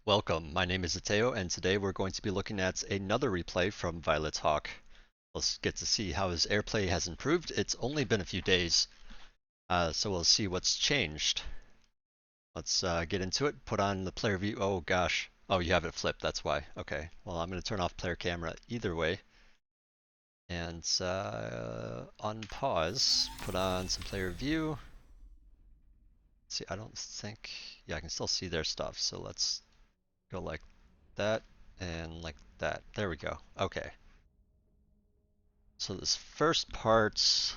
Welcome, my name is Ateo, and today we're going to be looking at another replay from VioletHawk. Let's get to see how his airplay has improved. It's only been a few days, so we'll see what's changed. Let's get into it. Put on the player view. Oh gosh. Oh, you have it flipped, that's why. Okay, well I'm going to turn off player camera either way. And unpause, put on some player view. See, I don't think, yeah, I can still see their stuff, so let's go like that and like that. There we go. Okay. So this first part,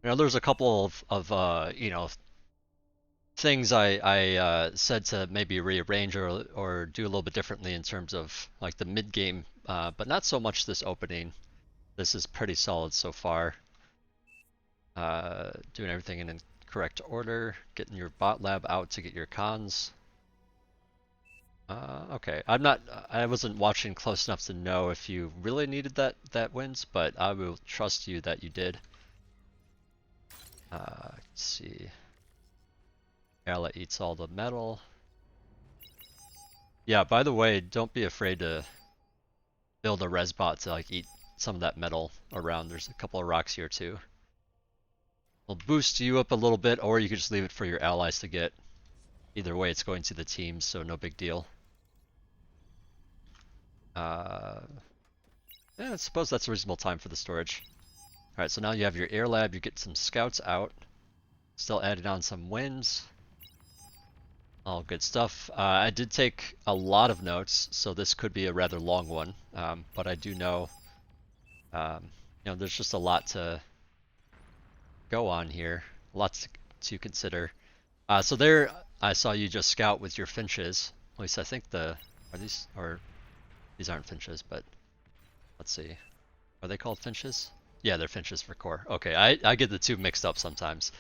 there's a couple of things I said to maybe rearrange or do a little bit differently in terms of like the mid game, but not so much this opening. This is pretty solid so far. Doing everything in correct order, getting your bot lab out to get your cons. Okay, I wasn't watching close enough to know if you really needed that wins, but I will trust you that you did. Let's see. Ella eats all the metal. Yeah, by the way, don't be afraid to build a res bot to like eat some of that metal around. There's a couple of rocks here too. It'll boost you up a little bit, or you could just leave it for your allies to get. Either way, it's going to the teams, so no big deal. Yeah, I suppose that's a reasonable time for the storage. Alright, so now you have your air lab, you get some scouts out. Still adding on some winds. All good stuff. I did take a lot of notes, so this could be a rather long one. But I do know, there's just a lot to go on here, lots to consider. So there, I saw you just scout with your finches. At least I think these aren't finches, but let's see. Are they called finches? Yeah, they're finches for core. Okay, I get the two mixed up sometimes.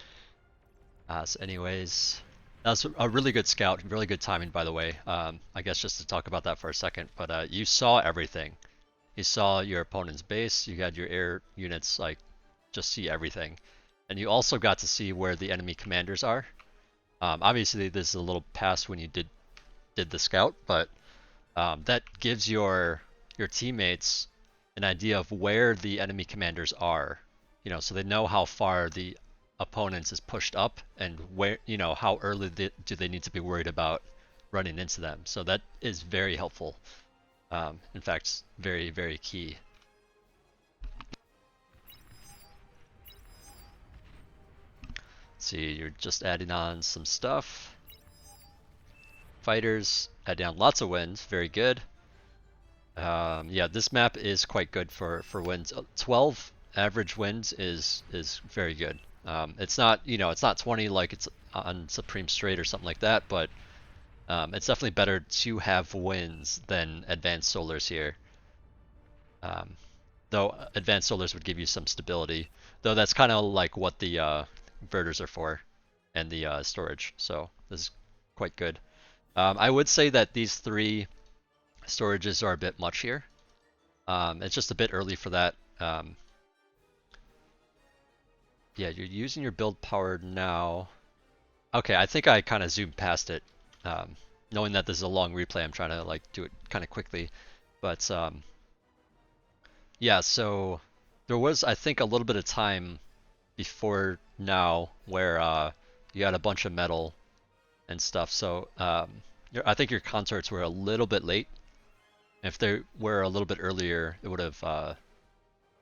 So anyways, that was a really good scout, really good timing, by the way. I guess just to talk about that for a second, but you saw everything. You saw your opponent's base, you had your air units like just see everything. And you also got to see where the enemy commanders are. Obviously this is a little past when you did the scout, but that gives your teammates an idea of where the enemy commanders are. So they know how far the opponents is pushed up and where, how early do they need to be worried about running into them. So that is very helpful. In fact, very, very key. See, you're just adding on some stuff. Fighters, adding on lots of winds, very good. Yeah, this map is quite good for winds. 12 average winds is very good. It's not it's not 20 like it's on Supreme Straight or something like that, but it's definitely better to have winds than Advanced Solars here. Though Advanced Solars would give you some stability, though that's kind of like what the inverters are for, and the storage. So this is quite good. I would say that these three storages are a bit much here. It's just a bit early for that. Yeah, you're using your build power now. Okay, I think I kind of zoomed past it. Knowing that this is a long replay, I'm trying to like do it kind of quickly. But yeah, so there was, I think, a little bit of time before now where you had a bunch of metal and stuff. So I think your consorts were a little bit late. If they were a little bit earlier, it would have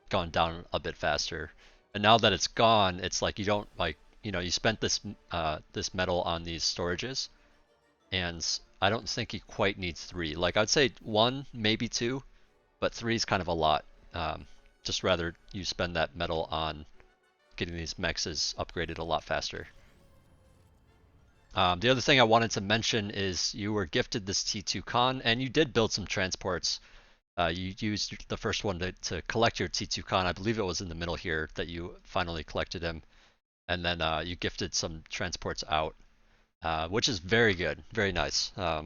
gone down a bit faster. And now that it's gone, it's like you don't like you spent this this metal on these storages, and I don't think you quite need three. Like I'd say one, maybe two, but three is kind of a lot. Just rather you spend that metal on getting these mexes upgraded a lot faster. The other thing I wanted to mention is you were gifted this T2 con, and you did build some transports. You used the first one to collect your T2 con. I believe it was in the middle here that you finally collected him. And then you gifted some transports out, which is very good, very nice. I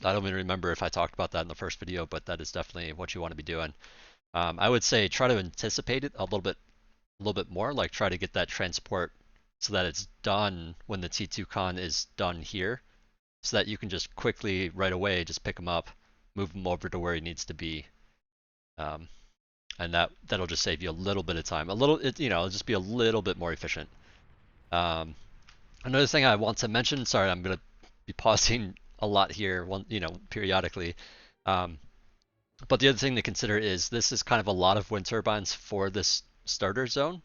don't even remember if I talked about that in the first video, but that is definitely what you want to be doing. I would say try to anticipate it a little bit more, like try to get that transport so that it's done when the T2 con is done here. so that you can just quickly right away just pick him up, move him over to where he needs to be, um, and that'll just save you a little bit of time. It'll just be a little bit more efficient. Um, Another thing I want to mention, sorry, I'm gonna be pausing a lot here, periodically. Um, but the other thing to consider is this is kind of a lot of wind turbines for this starter zone.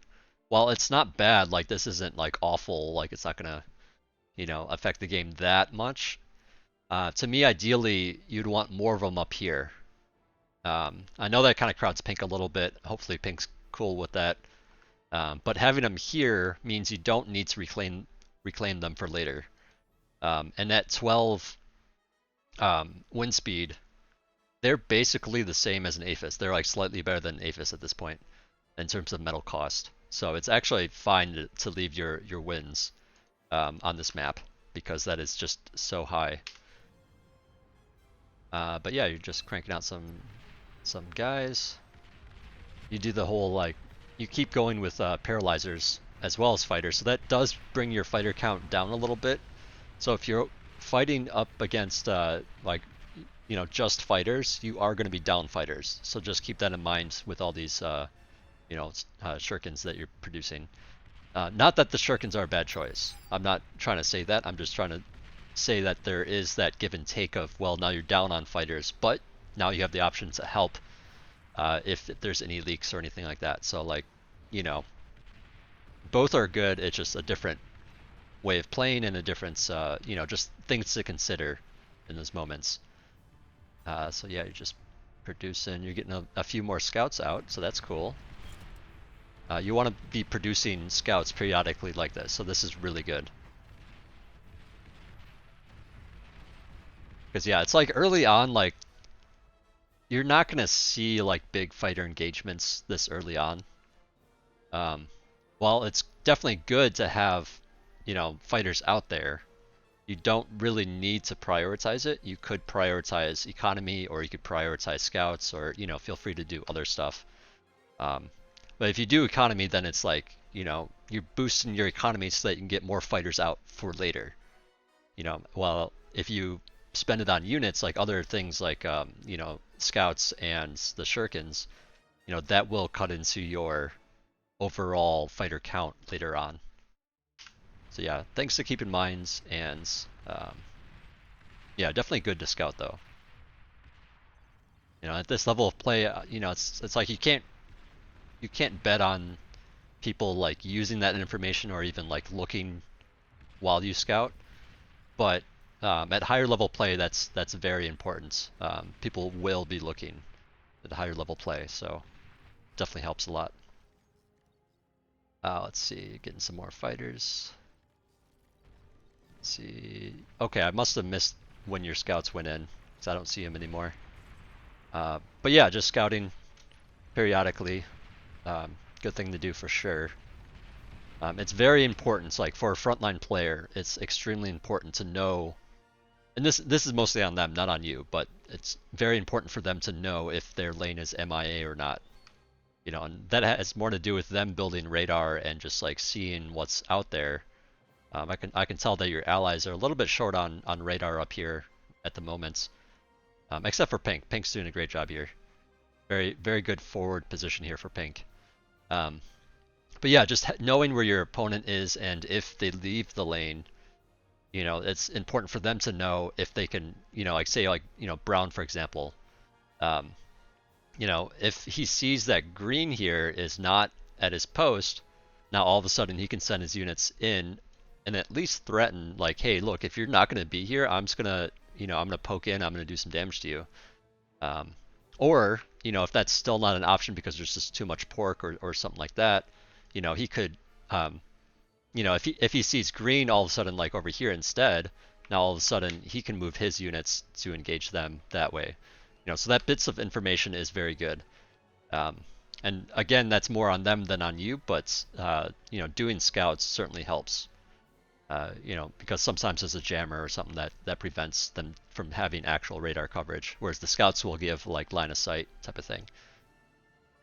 While it's not bad, like this isn't like awful, like it's not gonna, affect the game that much. To me, ideally, you'd want more of them up here. I know that kind of crowds Pink a little bit. Hopefully, Pink's cool with that. But having them here means you don't need to reclaim them for later. And at 12 wind speed, they're basically the same as an Aphis. They're like slightly better than an Aphis at this point in terms of metal cost. So it's actually fine to leave your wins on this map because that is just so high. But yeah, you're just cranking out some guys. You do the whole like you keep going with paralyzers as well as fighters, so that does bring your fighter count down a little bit. So if you're fighting up against just fighters, you are going to be down fighters. So just keep that in mind with all these shurikens that you're producing. Not that the shurikens are a bad choice. I'm not trying to say that. I'm just trying to say that there is that give and take of, well, now you're down on fighters, but now you have the option to help if there's any leaks or anything like that. So both are good. It's just a different way of playing and a difference, just things to consider in those moments. So yeah, you're just producing. You're getting a few more scouts out, so that's cool. You want to be producing scouts periodically like this, so this is really good. Because yeah, it's like early on, like you're not gonna see like big fighter engagements this early on. While it's definitely good to have, fighters out there, you don't really need to prioritize it. You could prioritize economy, or you could prioritize scouts, or feel free to do other stuff. But if you do economy, then it's like you're boosting your economy so that you can get more fighters out for later. While if you spend it on units like other things like scouts and the shurikens, that will cut into your overall fighter count later on. So yeah, things to keep in mind, and yeah, definitely good to scout though. At this level of play, it's like you can't bet on people like using that information or even like looking while you scout, but at higher level play, that's very important. People will be looking at higher level play, so definitely helps a lot. Let's see, getting some more fighters. Let's see. Okay, I must have missed when your scouts went in, because I don't see them anymore. But yeah, just scouting periodically. Good thing to do for sure. It's very important. It's like for a frontline player, it's extremely important to know. And this is mostly on them, not on you, but it's very important for them to know if their lane is MIA or not. And that has more to do with them building radar and just like seeing what's out there. I can tell that your allies are a little bit short on radar up here at the moment, except for Pink. Pink's doing a great job here. Very very good forward position here for Pink. But yeah, just knowing where your opponent is and if they leave the lane, it's important for them to know if they can, like say like Brown for example. If he sees that green here is not at his post, now all of a sudden he can send his units in and at least threaten like, hey, look, if you're not going to be here, I'm just gonna, I'm gonna poke in, I'm gonna do some damage to you. Or if that's still not an option because there's just too much pork or something like that, he could, if he sees green all of a sudden like over here instead, now all of a sudden he can move his units to engage them that way. So that bits of information is very good. And again, that's more on them than on you, but doing scouts certainly helps. Because sometimes there's a jammer or something that prevents them from having actual radar coverage, whereas the scouts will give like line of sight type of thing.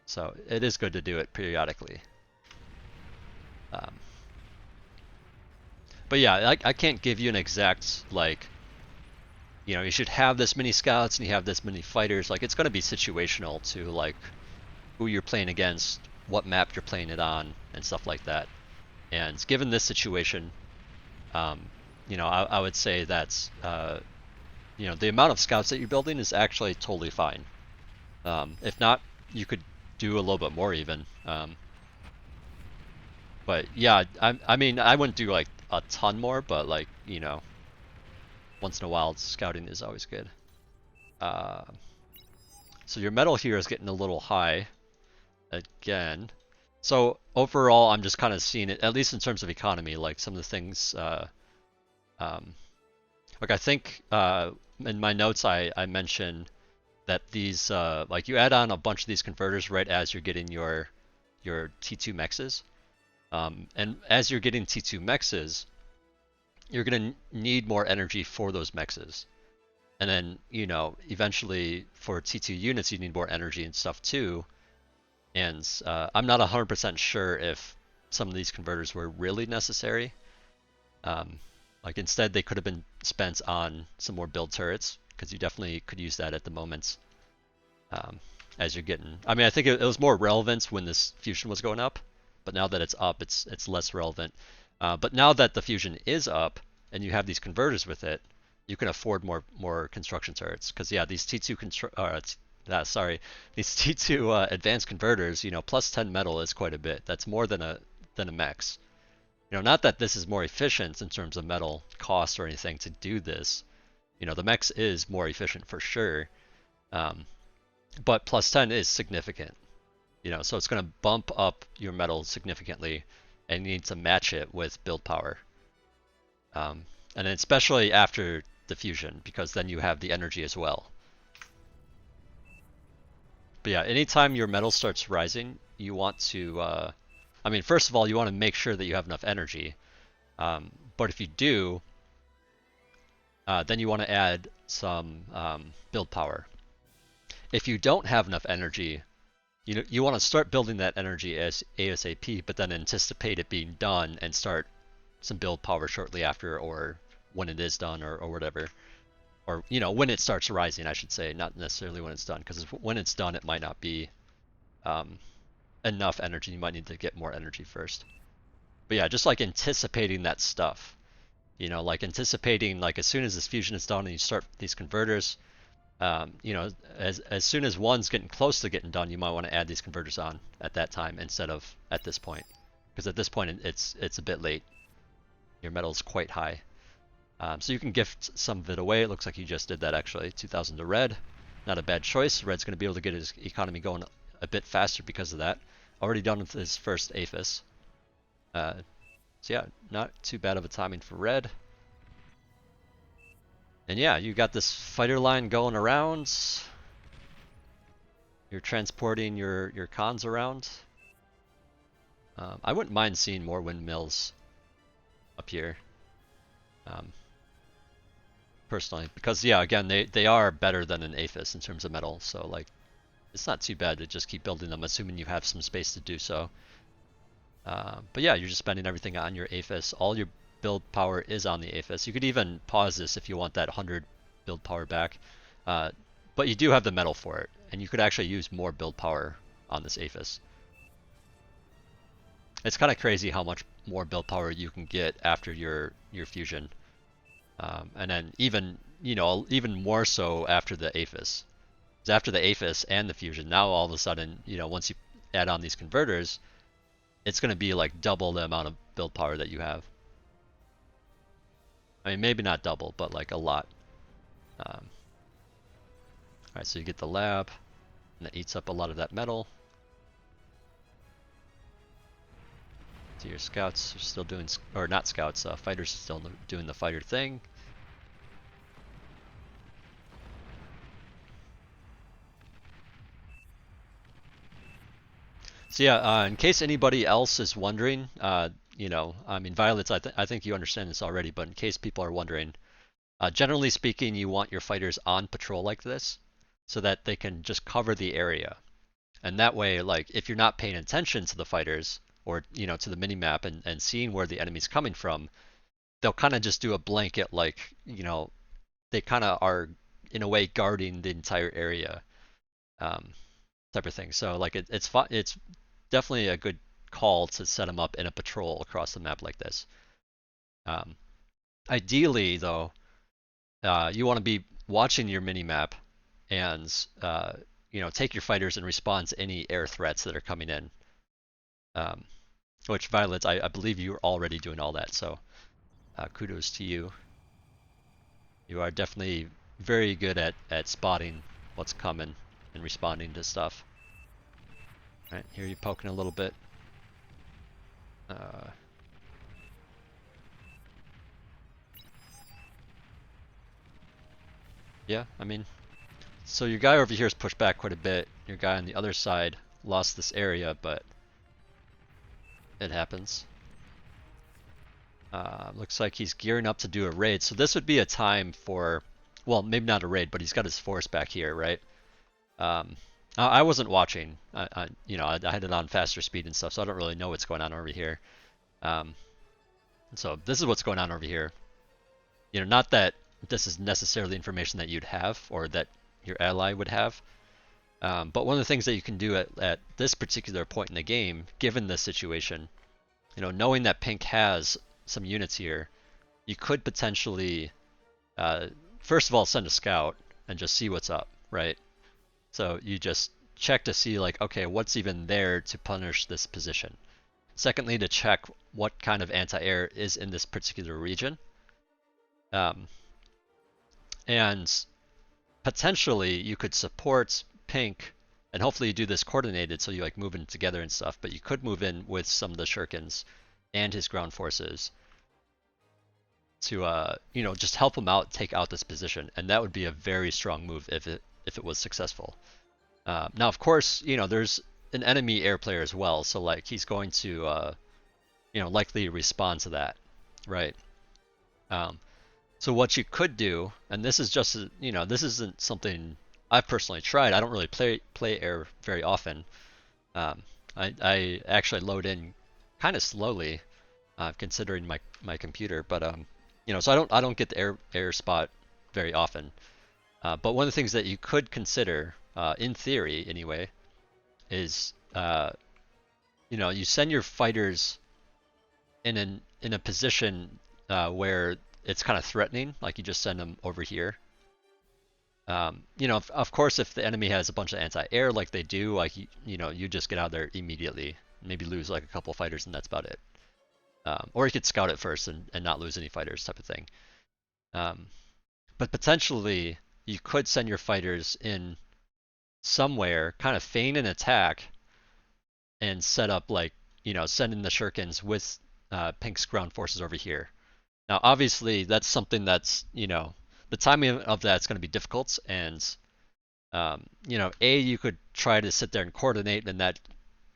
So it is good to do it periodically. But yeah, I can't give you an exact like you know, you should have this many scouts and you have this many fighters. Like it's going to be situational to like who you're playing against, what map you're playing it on, and stuff like that. And given this situation, um, you know, I would say that's you know, the amount of scouts that you're building is actually totally fine. If not, you could do a little bit more even. But yeah, I mean, I wouldn't do like a ton more, but like, you know, once in a while, scouting is always good. Uh, so your metal here is getting a little high again. So overall, I'm just kind of seeing it, at least in terms of economy, like some of the things, um, like I think in my notes I mentioned that these, like you add on a bunch of these converters right as you're getting your T2 mexes. And as you're getting T2 mexes, you're going to need more energy for those mexes. And then, you know, eventually for T2 units, you need more energy and stuff too. And I'm not 100% sure if some of these converters were really necessary. Um, like instead, they could have been spent on some more build turrets, because you definitely could use that at the moment. As you're getting, I mean, I think it was more relevant when this fusion was going up, but now that it's up, it's less relevant. But now that the fusion is up and you have these converters with it, you can afford more construction turrets. Because yeah, these T2 these T2 advanced converters, you know, plus 10 metal is quite a bit. That's more than a max. You know, not that this is more efficient in terms of metal cost or anything to do this. You know, the mechs is more efficient for sure, but plus 10 is significant. You know, so it's going to bump up your metal significantly, and you need to match it with build power. And then especially after the fusion, because then you have the energy as well. But yeah, anytime your metal starts rising, you want to, I mean, first of all, you want to make sure that you have enough energy. But if you do, then you want to add some build power. If you don't have enough energy, you want to start building that energy as ASAP, but then anticipate it being done and start some build power shortly after, or when it is done, or whatever. Or, you know, when it starts rising, I should say, not necessarily when it's done, because when it's done, it might not be enough energy. You might need to get more energy first. But yeah, just like anticipating that stuff. You know, like anticipating, like as soon as this fusion is done and you start these converters, you know, as soon as one's getting close to getting done, you might want to add these converters on at that time instead of at this point, because at this point it's a bit late. Your metal's quite high, so you can gift some of it away. It looks like you just did that actually. 2,000 to red, not a bad choice. Red's going to be able to get his economy going a bit faster because of that. Already done with his first Aphis. So yeah, not too bad of a timing for red. And yeah, you got this fighter line going around. You're transporting your cons around. I wouldn't mind seeing more windmills up here. Personally, because yeah, again, they are better than an Aphis in terms of metal, so like, it's not too bad to just keep building them, assuming you have some space to do so. But yeah, you're just spending everything on your Aphis. All your build power is on the Aphis. You could even pause this if you want that 100 build power back. But you do have the metal for it, and you could actually use more build power on this Aphis. It's kind of crazy how much more build power you can get after your fusion. And then even, you know, even more so after the Aphis. Because after the Aphis and the fusion, now all of a sudden, you know, once you add on these converters, it's going to be like double the amount of build power that you have. I mean, maybe not double, but like a lot. Alright, so you get the lab, and that eats up a lot of that metal. So your scouts are still doing, or not scouts, fighters are still doing the fighter thing. So yeah, in case anybody else is wondering, you know, I mean, Violet's, I think you understand this already, but in case people are wondering, generally speaking, you want your fighters on patrol like this, so that they can just cover the area. And that way, like, if you're not paying attention to the fighters, or, you know, to the minimap and seeing where the enemy's coming from, they'll kind of just do a blanket, like, you know, they kind of are in a way guarding the entire area, um, type of thing. So like it's definitely a good call to set them up in a patrol across the map like this. Um, Ideally, though, you want to be watching your mini map and take your fighters and respond to any air threats that are coming in. Um, which Violet, I believe you're already doing all that. So kudos to you. You are definitely very good at spotting what's coming and responding to stuff. All right, here you're poking a little bit. Uh, yeah, I mean, so your guy over here is pushed back quite a bit. Your guy on the other side lost this area, but it happens. Looks like he's gearing up to do a raid. So this would be a time for, well, maybe not a raid, but he's got his force back here, right? Um, I wasn't watching. I had it on faster speed and stuff, so I don't really know what's going on over here. Um, so this is what's going on over here. Not that this is necessarily information that you'd have or that your ally would have. But one of the things that you can do at this particular point in the game, given this situation, knowing that Pink has some units here, you could potentially, first of all, send a scout and just see what's up, right? So you just check to see, like, okay, what's even there to punish this position. Secondly, to check what kind of anti-air is in this particular region. And potentially you could support Pink, and hopefully you do this coordinated so you like move in together and stuff, but you could move in with some of the Shurikens and his ground forces to just help him out, take out this position, and that would be a very strong move if it was successful. Now, of course, there's an enemy air player as well, so like he's going to likely respond to that, right? So what you could do, and this is just this isn't something I've personally tried. I don't really play air very often. I actually load in kind of slowly, considering my computer, but so I don't get the air spot very often. But one of the things that you could consider, in theory anyway, is you send your fighters in a position where it's kind of threatening, like you just send them over here. Of course, if the enemy has a bunch of anti-air like they do, like you just get out there immediately, maybe lose like a couple of fighters and that's about it. Or you could scout it first and not lose any fighters, type of thing. But potentially you could send your fighters in somewhere, kind of feign an attack, and set up like send in the Shurikens with Pink's ground forces over here. Now, obviously, that's something that's the timing of that's going to be difficult, and you could try to sit there and coordinate, and that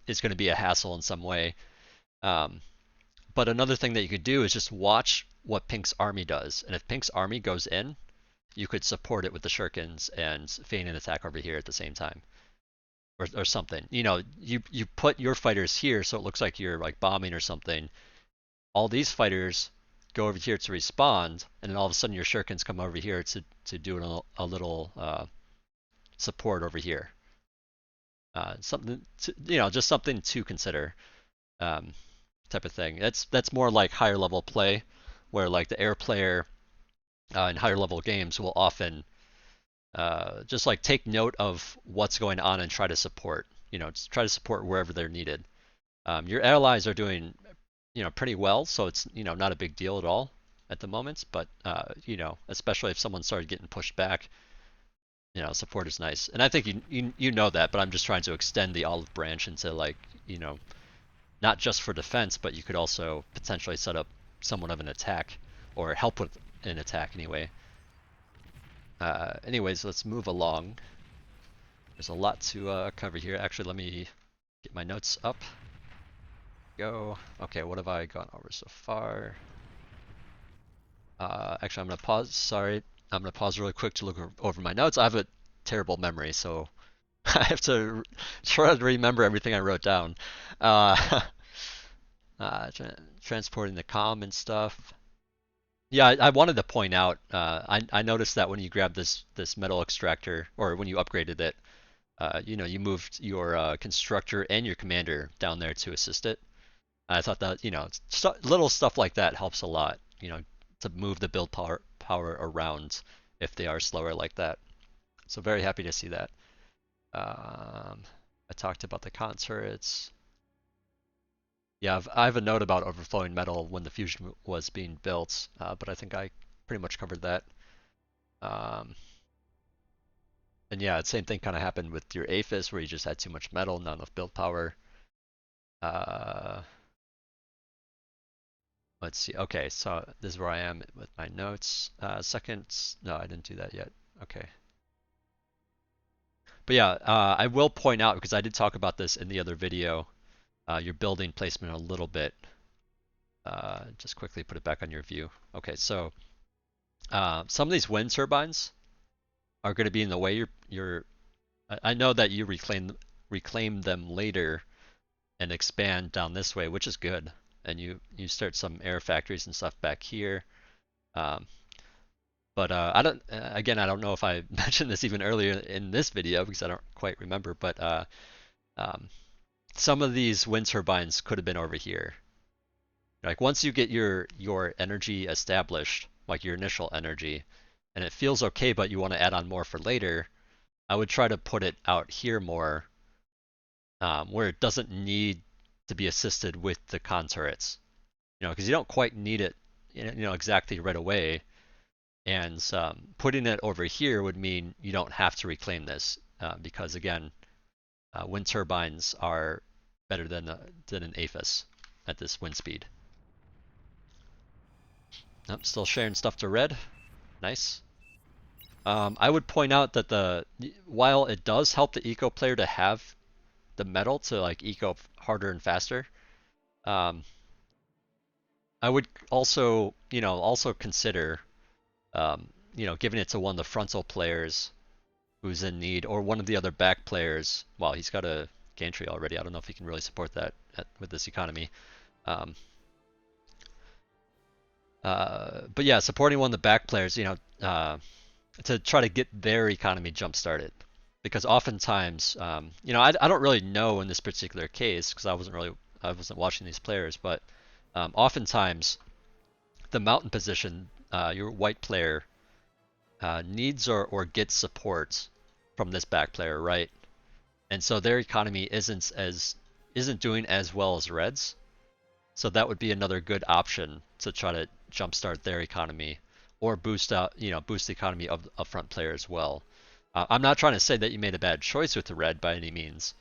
is going to be a hassle in some way. But another thing that you could do is just watch what Pink's army does, and if Pink's army goes in, you could support it with the Shurikens and feign an attack over here at the same time, or something. You put your fighters here, so it looks like you're like bombing or something. All these fighters go over here to respond, and then all of a sudden your Shurikens come over here to do a little support over here. Something just something to consider, type of thing. That's more like higher level play, where like the air player in higher level games will often just like take note of what's going on and try to support. Try to support wherever they're needed. Your allies are doing pretty well, so it's not a big deal at all at the moment, but especially if someone started getting pushed back, support is nice. And I think you know that, but I'm just trying to extend the olive branch into like not just for defense, but you could also potentially set up somewhat of an attack or help with an attack anyway. Anyways, let's move along. There's a lot to cover here. Actually, let me get my notes up. Go. Okay, what have I gone over so far? Actually, I'm gonna pause. Sorry, I'm gonna pause really quick to look over my notes. I have a terrible memory, so I have to try to remember everything I wrote down. Transporting the comm and stuff. Yeah, I wanted to point out. I noticed that when you grab this metal extractor, or when you upgraded it, you moved your constructor and your commander down there to assist it. I thought that little stuff like that helps a lot. To move the build power around if they are slower like that. So very happy to see that. I talked about the concerts. Yeah, I have a note about overflowing metal when the fusion was being built, but I think I pretty much covered that. Um, and yeah, the same thing kind of happened with your Aphis, where you just had too much metal, not enough build power. Uh, let's see. Okay, so this is where I am with my notes. No, I didn't do that yet. Okay. But yeah, I will point out, because I did talk about this in the other video, your building placement a little bit. Just quickly put it back on your view. Okay, so some of these wind turbines are going to be in the way I know that you reclaim them later and expand down this way, which is good. And you start some air factories and stuff back here. Um, but I don't know if I mentioned this even earlier in this video because I don't quite remember. But um, some of these wind turbines could have been over here. Like once you get your energy established, like your initial energy, and it feels okay, but you want to add on more for later, I would try to put it out here more, where it doesn't need to be assisted with the con turrets. Because you don't quite need it, exactly right away. And putting it over here would mean you don't have to reclaim this, because again, wind turbines are better than an Aphis at this wind speed. I'm still sharing stuff to red. Nice. I would point out that while it does help the eco player to have the metal to like eco harder and faster, um, I would also consider giving it to one of the frontal players who's in need, or one of the other back players. Well, he's got a gantry already. I don't know if he can really support that with this economy. Um, but yeah, supporting one of the back players, to try to get their economy jump started. Because oftentimes, I don't really know in this particular case because I wasn't watching these players, but oftentimes the mountain position, your white player needs or gets support from this back player, right? And so their economy isn't doing as well as Reds. So that would be another good option to try to jumpstart their economy or boost the economy of front player as well. I'm not trying to say that you made a bad choice with the red by any means.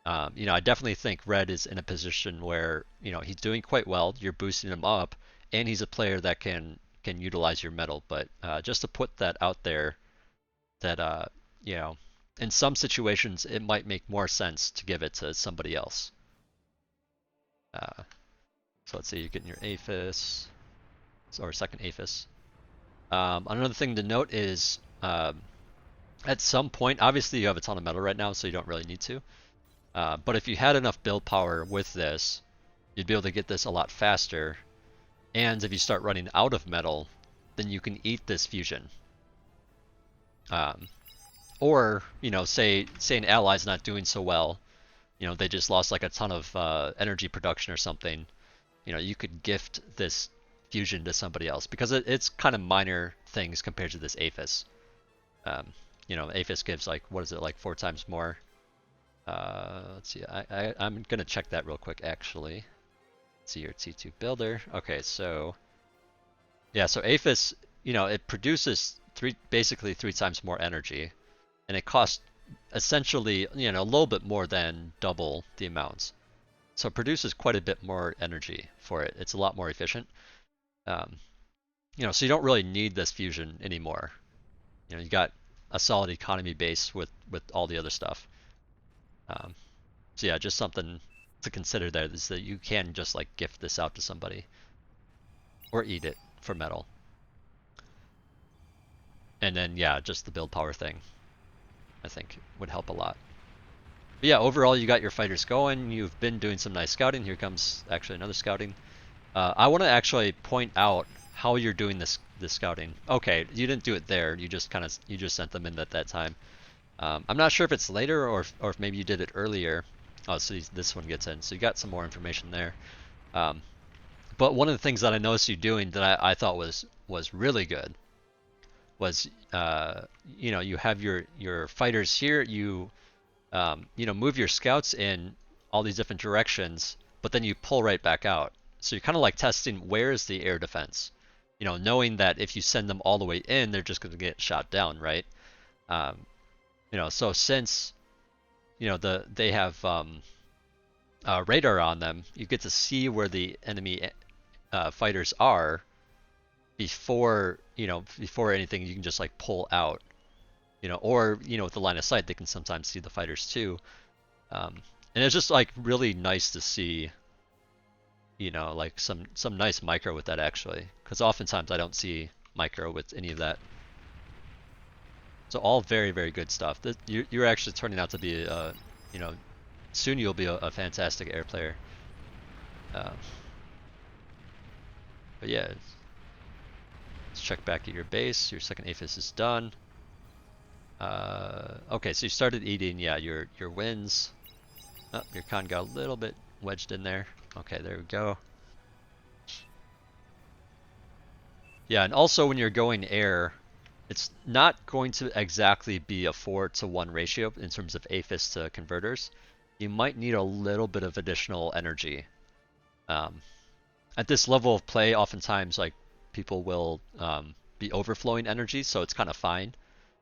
I definitely think red is in a position where he's doing quite well. You're boosting him up, and he's a player that can utilize your metal. But just to put that out there, that in some situations it might make more sense to give it to somebody else. So let's say you're getting your Aphis, or second Aphis. Another thing to note is at some point, obviously you have a ton of metal right now, so you don't really need to. But if you had enough build power with this, you'd be able to get this a lot faster. And if you start running out of metal, then you can eat this fusion. Or, say an ally's not doing so well, they just lost like a ton of energy production or something. You could gift this fusion to somebody else because it's kind of minor things compared to this Aphis. Aphis gives like, what is it, like 4 times more? Let's see, I'm gonna check that real quick actually. Let's see your T2 builder. Okay, so yeah, so Aphis, it produces basically 3 times more energy, and it costs essentially, a little bit more than double the amounts. So it produces quite a bit more energy for it. It's a lot more efficient. So you don't really need this fusion anymore. You got a solid economy base with all the other stuff. So yeah, just something to consider there is that you can just like gift this out to somebody or eat it for metal. And then yeah, just the build power thing I think would help a lot. But yeah, overall you got your fighters going. You've been doing some nice scouting. Here comes actually another scouting. I want to actually point out how you're doing this scouting. Okay, you didn't do it there. You just sent them in at that time. I'm not sure if it's later or if maybe you did it earlier. Oh, so this one gets in. So you got some more information there. Um, but one of the things that I noticed you doing that I thought was really good was you have your fighters here. You move your scouts in all these different directions, but then you pull right back out. So you're kind of like testing where is the air defense. Knowing that if you send them all the way in, they're just going to get shot down, right? Um, so since they have radar on them, you get to see where the enemy fighters are before anything. You can just like pull out, or with the line of sight, they can sometimes see the fighters too. And it's just like really nice to see, like some nice micro with that actually, because oftentimes I don't see micro with any of that. So all very, very good stuff. You're actually turning out to be, soon you'll be a fantastic air player. Uh, but yeah, let's check back at your base. Your second APHIS is done. Okay, so you started eating, yeah, your wins. Oh, your con got a little bit wedged in there. Okay, there we go. Yeah, and also when you're going air, it's not going to exactly be a 4-to-1 ratio in terms of APHIS to converters. You might need a little bit of additional energy. At this level of play, oftentimes like people will be overflowing energy, so it's kind of fine.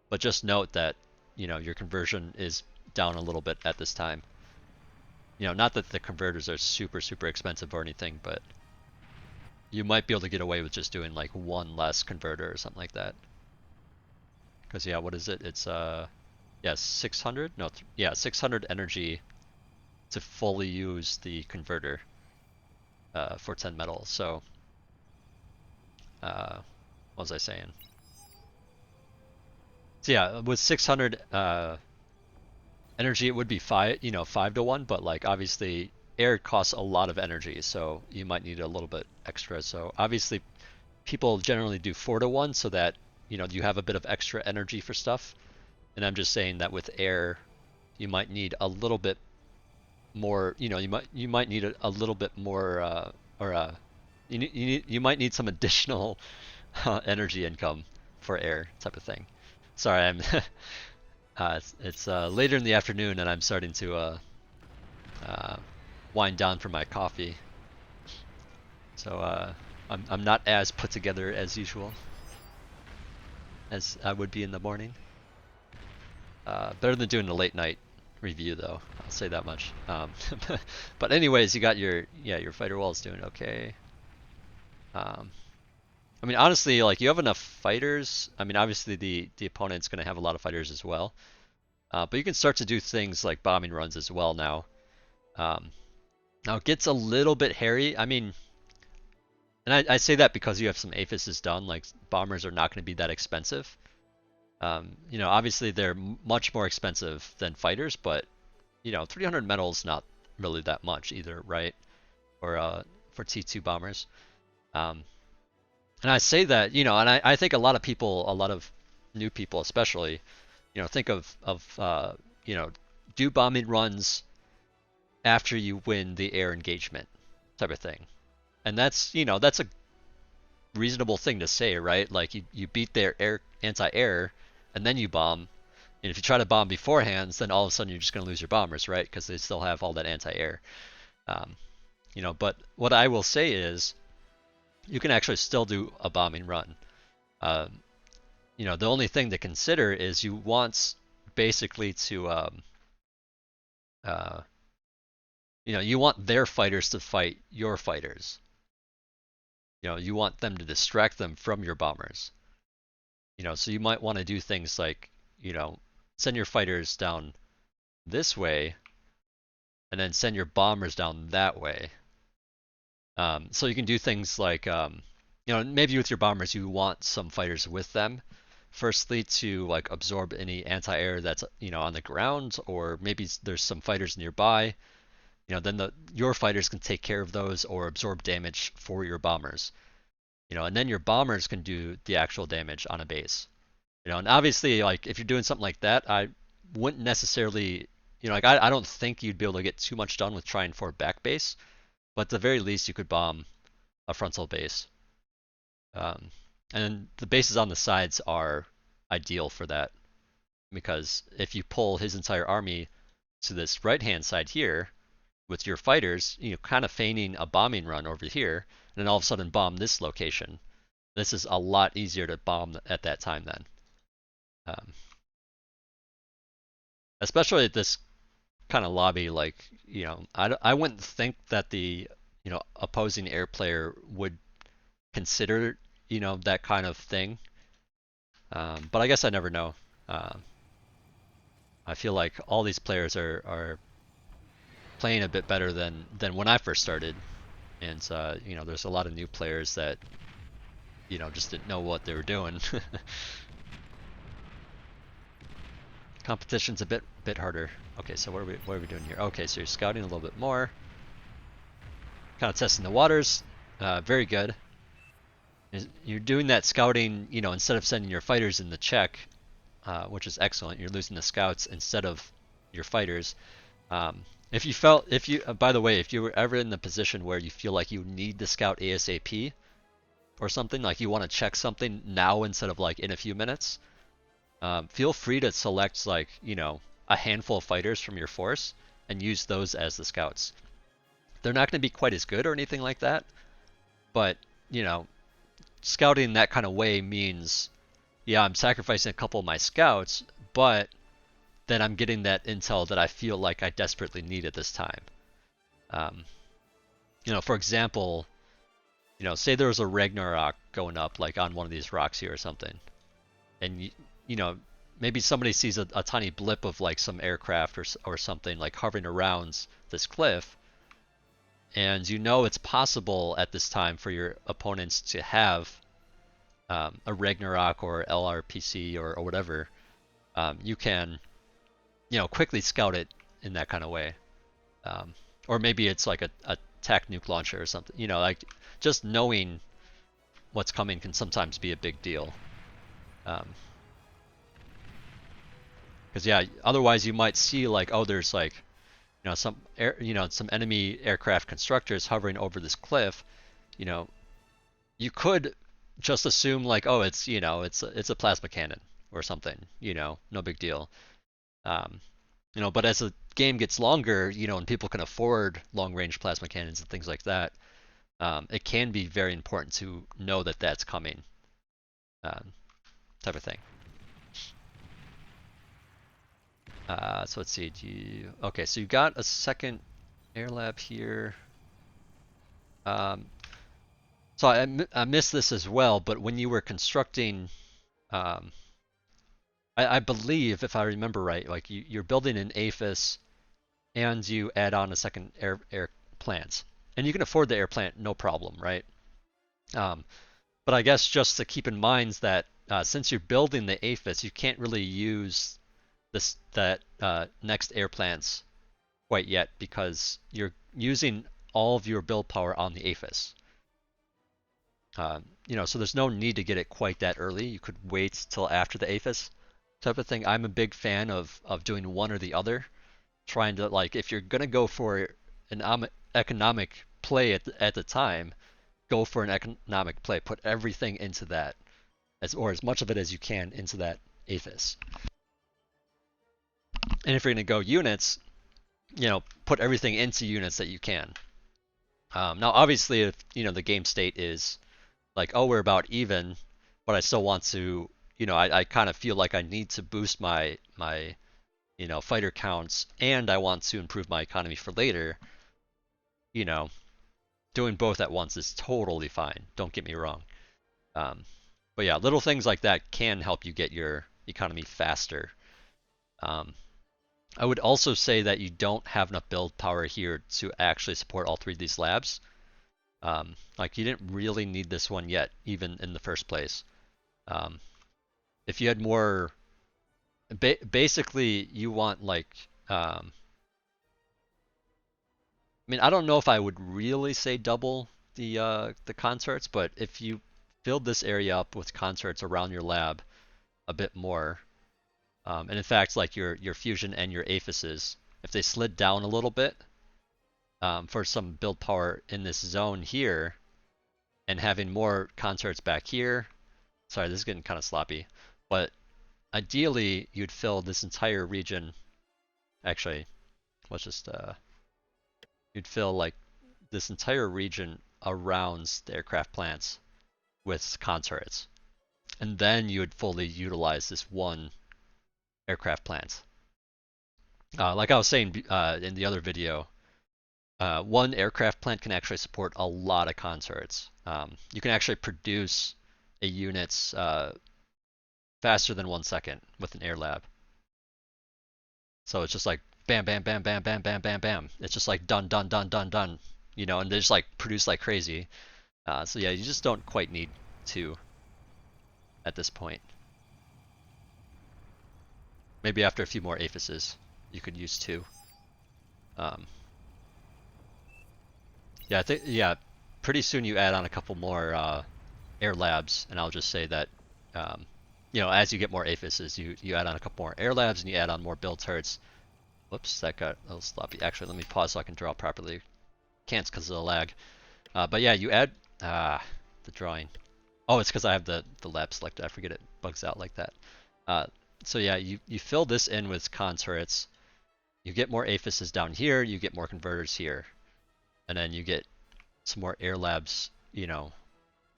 But just note that your conversion is down a little bit at this time. Not that the converters are super, super expensive or anything, but you might be able to get away with just doing like one less converter or something like that. Because yeah, what is it? It's yeah, 600? No, yeah, 600 energy to fully use the converter for 10 metal. So what was I saying? So yeah, with 600 energy, it would be 5-to-1, but like obviously air costs a lot of energy, so you might need a little bit extra. So obviously people generally do 4-to-1 so that you have a bit of extra energy for stuff. And I'm just saying that with air, you might need a little bit more. You might need a little bit more, or you might need some additional energy income for air type of thing. Sorry, I'm it's later in the afternoon and I'm starting to wind down from my coffee. So I'm not as put together as usual as I would be in the morning. Better than doing a late night review though, I'll say that much. But anyways, you got your fighter walls doing okay. I mean, honestly, like you have enough fighters. I mean, obviously the opponent's going to have a lot of fighters as well. But you can start to do things like bombing runs as well now. Now it gets a little bit hairy. I mean, and I say that because you have some APHISs done. Like bombers are not going to be that expensive. Obviously they're much more expensive than fighters, but 300 metal is not really that much either, right? Or for T2 bombers. And I say that, and I think a lot of people, a lot of new people especially, think of do bombing runs after you win the air engagement type of thing. And that's a reasonable thing to say, right? Like you beat their anti-air and then you bomb. And if you try to bomb beforehand, then all of a sudden you're just going to lose your bombers, right? Because they still have all that anti-air. But what I will say is you can actually still do a bombing run. The only thing to consider is you want basically to you want their fighters to fight your fighters. You want them to distract them from your bombers. So you might want to do things like, send your fighters down this way and then send your bombers down that way. So you can do things like, maybe with your bombers you want some fighters with them. Firstly, to like absorb any anti-air that's on the ground, or maybe there's some fighters nearby. Then your fighters can take care of those or absorb damage for your bombers. And then your bombers can do the actual damage on a base. And obviously, like if you're doing something like that, I wouldn't necessarily, like I don't think you'd be able to get too much done with trying for back base, but at the very least you could bomb a frontal base. Um, and the bases on the sides are ideal for that because if you pull his entire army to this right hand side here with your fighters, kind of feigning a bombing run over here, and then all of a sudden bomb this location. This is a lot easier to bomb at that time then. Um, Especially at this kind of lobby, like, I wouldn't think that the, opposing air player would consider, that kind of thing. But I guess I never know. Um, I feel like all these players are playing a bit better than when I first started, and there's a lot of new players that just didn't know what they were doing. Competition's a bit harder. Okay, so what are we doing here? Okay, so you're scouting a little bit more, kind of testing the waters. Very good. You're doing that scouting, instead of sending your fighters in the check, which is excellent. You're losing the scouts instead of your fighters. By the way, if you were ever in the position where you feel like you need the scout ASAP or something, like you want to check something now instead of like in a few minutes, feel free to select like, a handful of fighters from your force and use those as the scouts. They're not going to be quite as good or anything like that, but, scouting that kind of way means, yeah, I'm sacrificing a couple of my scouts, but then I'm getting that intel that I feel like I desperately need at this time. Um, for example, say there was a Ragnarok going up like on one of these rocks here or something, and maybe somebody sees a tiny blip of like some aircraft or something like hovering around this cliff, and it's possible at this time for your opponents to have a Ragnarok or LRPC or whatever. You can quickly scout it in that kind of way, or maybe it's like a TAC nuke launcher or something. Like just knowing what's coming can sometimes be a big deal. Because yeah, otherwise you might see like, oh, there's like, some enemy aircraft constructors hovering over this cliff. You could just assume like, oh, it's a plasma cannon or something. No big deal. Um, but as the game gets longer, and people can afford long-range plasma cannons and things like that, it can be very important to know that that's coming, type of thing. So let's see. Okay, so you got a second air lab here. So I missed this as well, but when you were constructing, I believe, if I remember right, like you're building an APHIS and you add on a second air plant, and you can afford the air plant, no problem, right? But I guess just to keep in mind that since you're building the APHIS, you can't really use that next air plants quite yet because you're using all of your build power on the APHIS. So there's no need to get it quite that early. You could wait till after the APHIS type of thing. I'm a big fan of doing one or the other, trying to like if you're gonna go for an economic play at the time, go for an economic play. Put everything into that, as much of it as you can into that APHIS. And if you're gonna go units, put everything into units that you can. Now, obviously, if the game state is like, oh, we're about even, but I still want to, I kind of feel like I need to boost my fighter counts, and I want to improve my economy for later. Doing both at once is totally fine. Don't get me wrong. But yeah, little things like that can help you get your economy faster. I would also say that you don't have enough build power here to actually support all three of these labs. Like you didn't really need this one yet, even in the first place. If you had more, basically you want like, I mean, I don't know if I would really say double the consorts, but if you filled this area up with concerts around your lab a bit more, and in fact, like your fusion and your aphises, if they slid down a little bit for some build power in this zone here, and having more concerts back here. Sorry, this is getting kind of sloppy, but ideally you'd fill this entire region. Actually, let's just you'd fill like this entire region around the aircraft plants with concerts, and then you would fully utilize this one aircraft plant. Like I was saying in the other video, one aircraft plant can actually support a lot of concerts. You can actually produce a units faster than 1 second with an air lab. So it's just like bam, bam, bam, bam, bam, bam, bam, bam. It's just like done, done, done, done, done. You know, and they just like produce like crazy. So yeah, you just don't quite need to at this point. Maybe after a few more aphises, you could use 2. Yeah, I think pretty soon you add on a couple more air labs, and I'll just say that you know, as you get more aphises, you add on a couple more air labs and you add on more build turrets. Whoops, that got a little sloppy. Actually, let me pause so I can draw properly. Can't because of the lag. But yeah, you add the drawing. Oh, it's because I have the lab selected. I forget it bugs out like that. So yeah, you fill this in with con turrets. You get more aphises down here. You get more converters here, and then you get some more air labs. You know,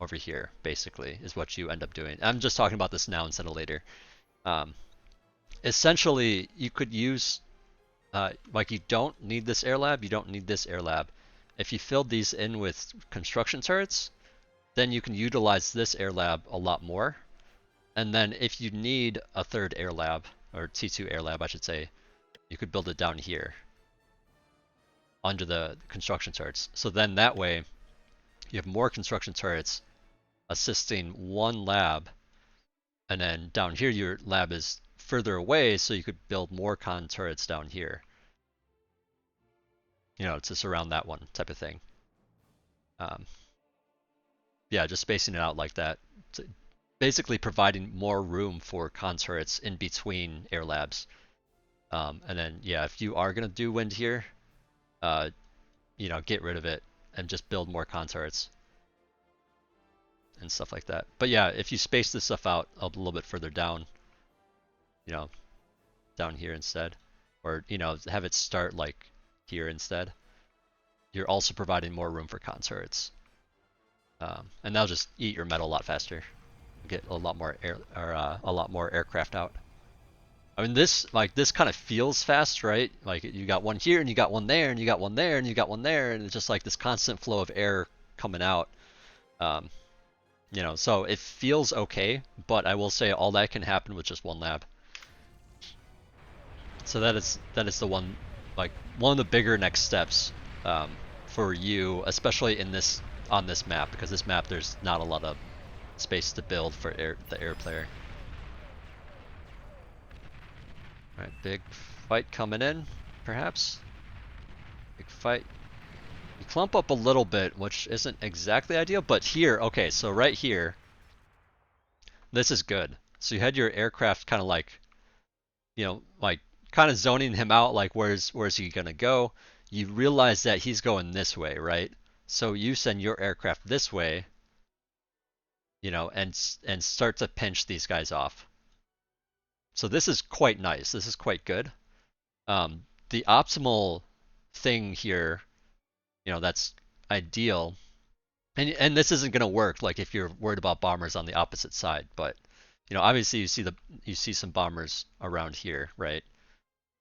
over here basically is what you end up doing. I'm just talking about this now instead of later. Essentially, you could use like you don't need this air lab. You don't need this air lab. If you filled these in with construction turrets, then you can utilize this air lab a lot more. And then if you need a third air lab, or T2 air lab I should say, you could build it down here under the construction turrets. So then that way you have more construction turrets assisting one lab, and then down here your lab is further away, so you could build more con turrets down here. You know, to surround that one type of thing. Yeah, just spacing it out like that. Basically providing more room for con turrets in between air labs. And then, yeah, if you are going to do wind here, you know, get rid of it and just build more con turrets and stuff like that. But yeah, if you space this stuff out a little bit further down, you know, down here instead, or, you know, have it start like here instead, you're also providing more room for con turrets. And that'll just eat your metal a lot faster. Get a lot more air, or a lot more aircraft out. I mean, this kind of feels fast, right? Like you got one here, and you got one there, and you got one there, and you got one there, and it's just like this constant flow of air coming out. You know, so it feels okay, but I will say all that can happen with just one lab. So that is the one, like one of the bigger next steps for you, especially in on this map, because this map there's not a lot of space to build for the air player. Alright, big fight coming in, perhaps. Big fight. You clump up a little bit, which isn't exactly ideal, but here, okay, so right here, this is good. So you had your aircraft kind of like, you know, like kind of zoning him out, like where's he gonna go? You realize that he's going this way, right? So you send your aircraft this way, you know, and start to pinch these guys off. So this is quite nice. This is quite good. The optimal thing here, you know, that's ideal, and this isn't gonna work like if you're worried about bombers on the opposite side, but you know, obviously you see some bombers around here, right?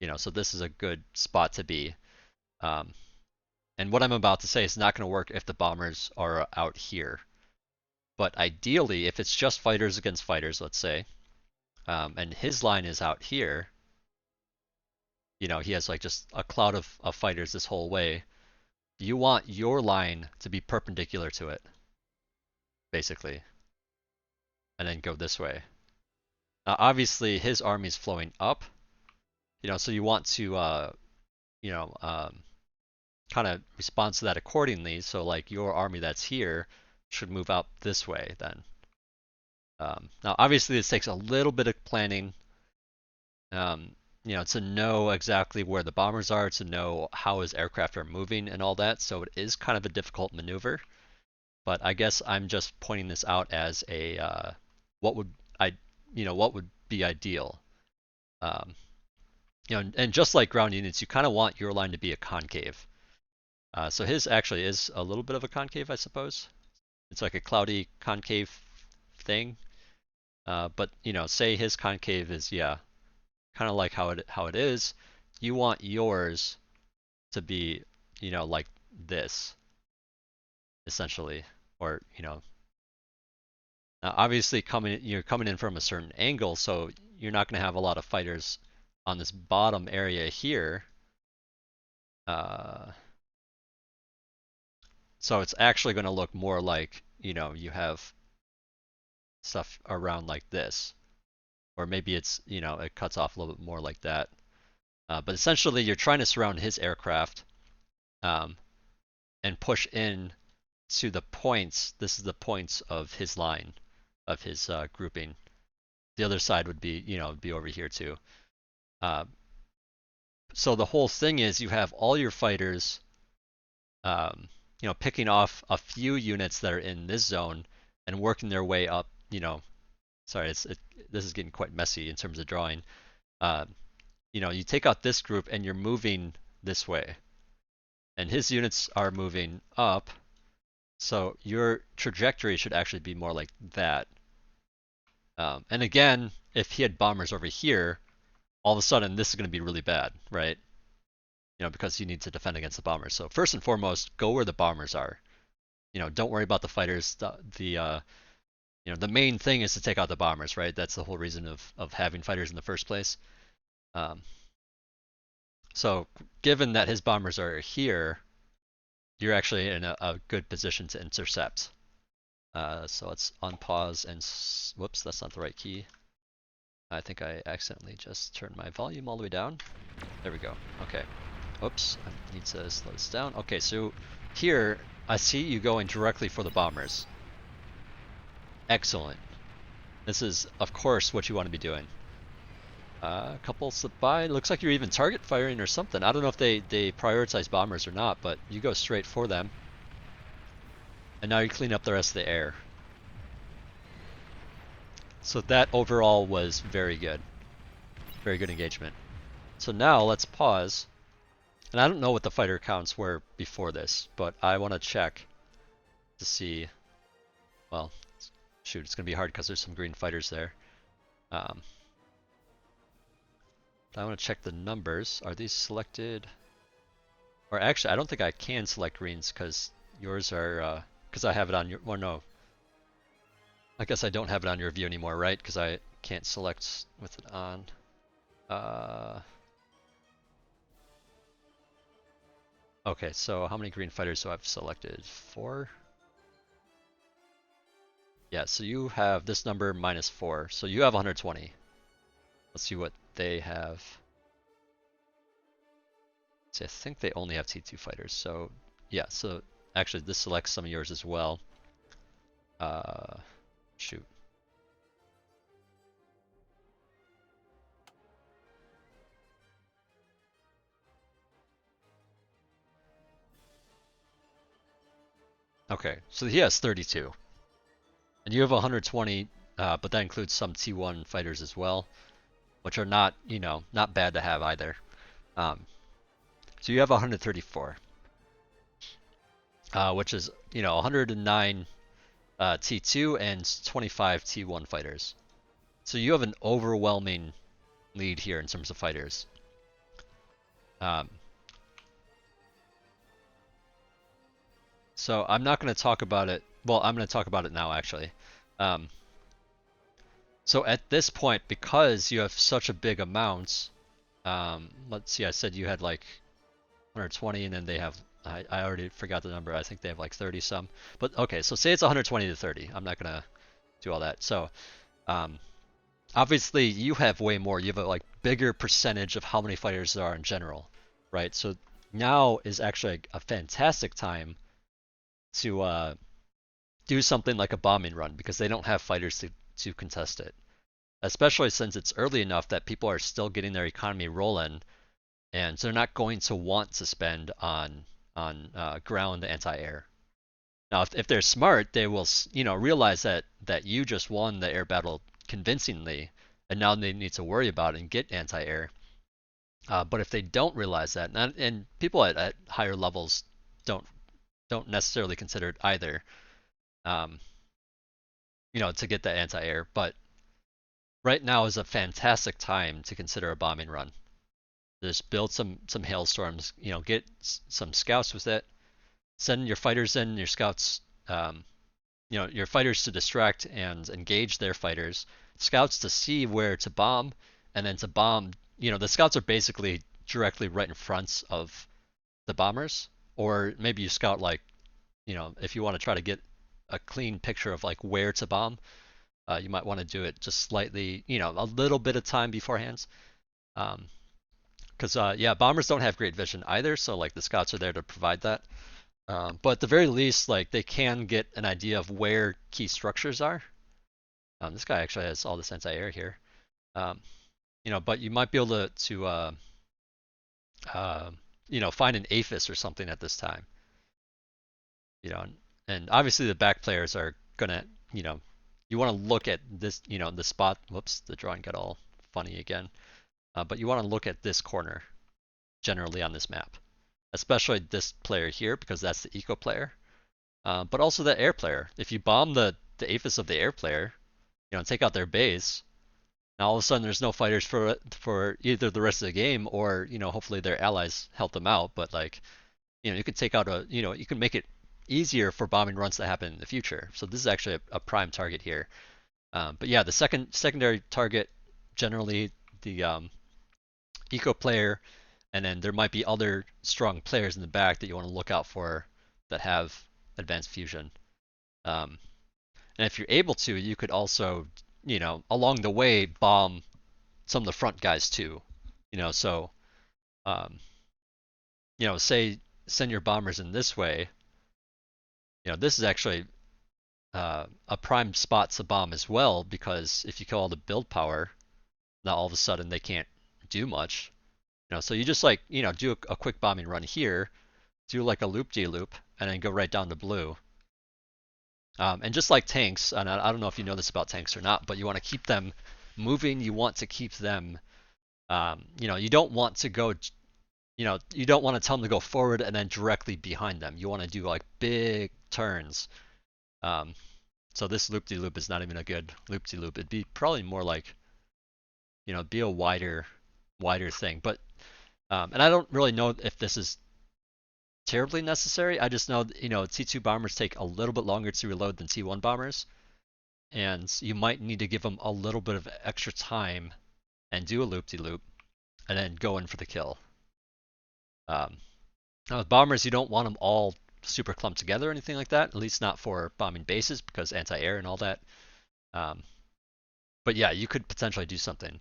You know, so this is a good spot to be. And what I'm about to say is not going to work if the bombers are out here. But ideally, if it's just fighters against fighters, let's say, and his line is out here, you know, he has like just a cloud of fighters this whole way. You want your line to be perpendicular to it, basically, and then go this way. Now, obviously, his army is flowing up, you know, so you want to, you know, kind of respond to that accordingly. So like your army that's here should move out this way then, Now, obviously, this takes a little bit of planning, to know exactly where the bombers are, to know how his aircraft are moving and all that. So it is kind of a difficult maneuver. But I guess I'm just pointing this out as a what would I, what would be ideal. Um, and just like ground units, you kind of want your line to be a concave. So his actually is a little bit of a concave, I suppose. It's like a cloudy concave thing. But say his concave is kind of like how it is. You want yours to be like this essentially, or now obviously you're coming in from a certain angle, so you're not going to have a lot of fighters on this bottom area here. So it's actually going to look more like you have stuff around like this, or maybe it's it cuts off a little bit more like that. But essentially, you're trying to surround his aircraft and push in to the points. This is the points of his line, of his grouping. The other side would be be over here too. So the whole thing is you have all your fighters, picking off a few units that are in this zone and working their way up. Sorry, this is getting quite messy in terms of drawing. You take out this group and you're moving this way, and his units are moving up. So your trajectory should actually be more like that. And again, if he had bombers over here, all of a sudden this is going to be really bad, right? Because you need to defend against the bombers. So first and foremost, go where the bombers are. Don't worry about the fighters. The main thing is to take out the bombers, right? That's the whole reason of having fighters in the first place. So given that his bombers are here, you're actually in a good position to intercept. So let's unpause and whoops, that's not the right key. I think I accidentally just turned my volume all the way down. There we go. Okay. Oops, I need to slow this down. Okay, so here I see you going directly for the bombers. Excellent. This is, of course, what you want to be doing. A couple slip by. Looks like you're even target firing or something. I don't know if they prioritize bombers or not, but you go straight for them. And now you clean up the rest of the air. So that overall was very good. Very good engagement. So now let's pause. And I don't know what the fighter counts were before this, but I want to check to see. Well, shoot, it's going to be hard because there's some green fighters there. I want to check the numbers. Are these selected? Or actually, I don't think I can select greens because yours are, because I have it on your, well, no. I guess I don't have it on your view anymore, right? Because I can't select with it on. Okay, so how many green fighters do I have selected? 4? Yeah, so you have this number minus 4. So you have 120. Let's see what they have. See, I think they only have T2 fighters. So yeah, so actually this selects some of yours as well. Shoot. Okay, so he has 32. And you have 120, but that includes some T1 fighters as well, which are not, not bad to have either. So you have 134, which is, 109 T2 and 25 T1 fighters. So you have an overwhelming lead here in terms of fighters. So I'm not going to talk about it. Well, I'm going to talk about it now, actually. So at this point, because you have such a big amount, let's see, I said you had like 120, and then they have, I already forgot the number. I think they have like 30 some. But okay, so say it's 120 to 30. I'm not going to do all that. So obviously you have way more. You have a like bigger percentage of how many fighters there are in general, right? So now is actually a fantastic time to do something like a bombing run because they don't have fighters to contest it, especially since it's early enough that people are still getting their economy rolling, and so they're not going to want to spend on ground anti-air. Now, if they're smart, they will realize that you just won the air battle convincingly, and now they need to worry about it and get anti-air. But if they don't realize that, and people at higher levels don't necessarily consider it either, um, to get that anti-air. But right now is a fantastic time to consider a bombing run. Just build some hailstorms, get some scouts with it, send your fighters in, your scouts, your fighters to distract and engage their fighters, scouts to see where to bomb, and then to bomb. The scouts are basically directly right in front of the bombers, or maybe you scout like, if you want to try to get a clean picture of like where to bomb, you might want to do it just slightly, a little bit of time beforehand. Because yeah, bombers don't have great vision either, so like the scouts are there to provide that. But at the very least, like they can get an idea of where key structures are. This guy actually has all this anti-air here. But you might be able to find an aphis or something at this time. And obviously the back players are gonna, you want to look at this, the spot. Whoops, the drawing got all funny again. But you want to look at this corner generally on this map, especially this player here because that's the eco player. But also the air player. If you bomb the aphis of the air player, and take out their base, now all of a sudden there's no fighters for either the rest of the game or hopefully their allies help them out. But like you can take out you can make it easier for bombing runs to happen in the future. So this is actually a prime target here. But yeah, the secondary target generally the eco player, and then there might be other strong players in the back that you want to look out for that have advanced fusion. And if you're able to, you could also, along the way, bomb some of the front guys too. So, say send your bombers in this way. This is actually a prime spot to bomb as well, because if you kill all the build power, now all of a sudden they can't do much. So you just like, do a quick bombing run here, do like a loop-de-loop, and then go right down to blue. And just like tanks, and I don't know if you know this about tanks or not, but you want to keep them moving. You want to keep them, you don't want to go, you don't want to tell them to go forward and then directly behind them. You want to do like big turns. So this loop-de-loop is not even a good loop-de-loop. It'd be probably more like, be a wider thing. But, and I don't really know if this is terribly necessary. I just know T2 bombers take a little bit longer to reload than T1 bombers, and you might need to give them a little bit of extra time and do a loop-de-loop and then go in for the kill. Now with bombers, you don't want them all super clumped together or anything like that, at least not for bombing bases because anti-air and all that. But yeah, you could potentially do something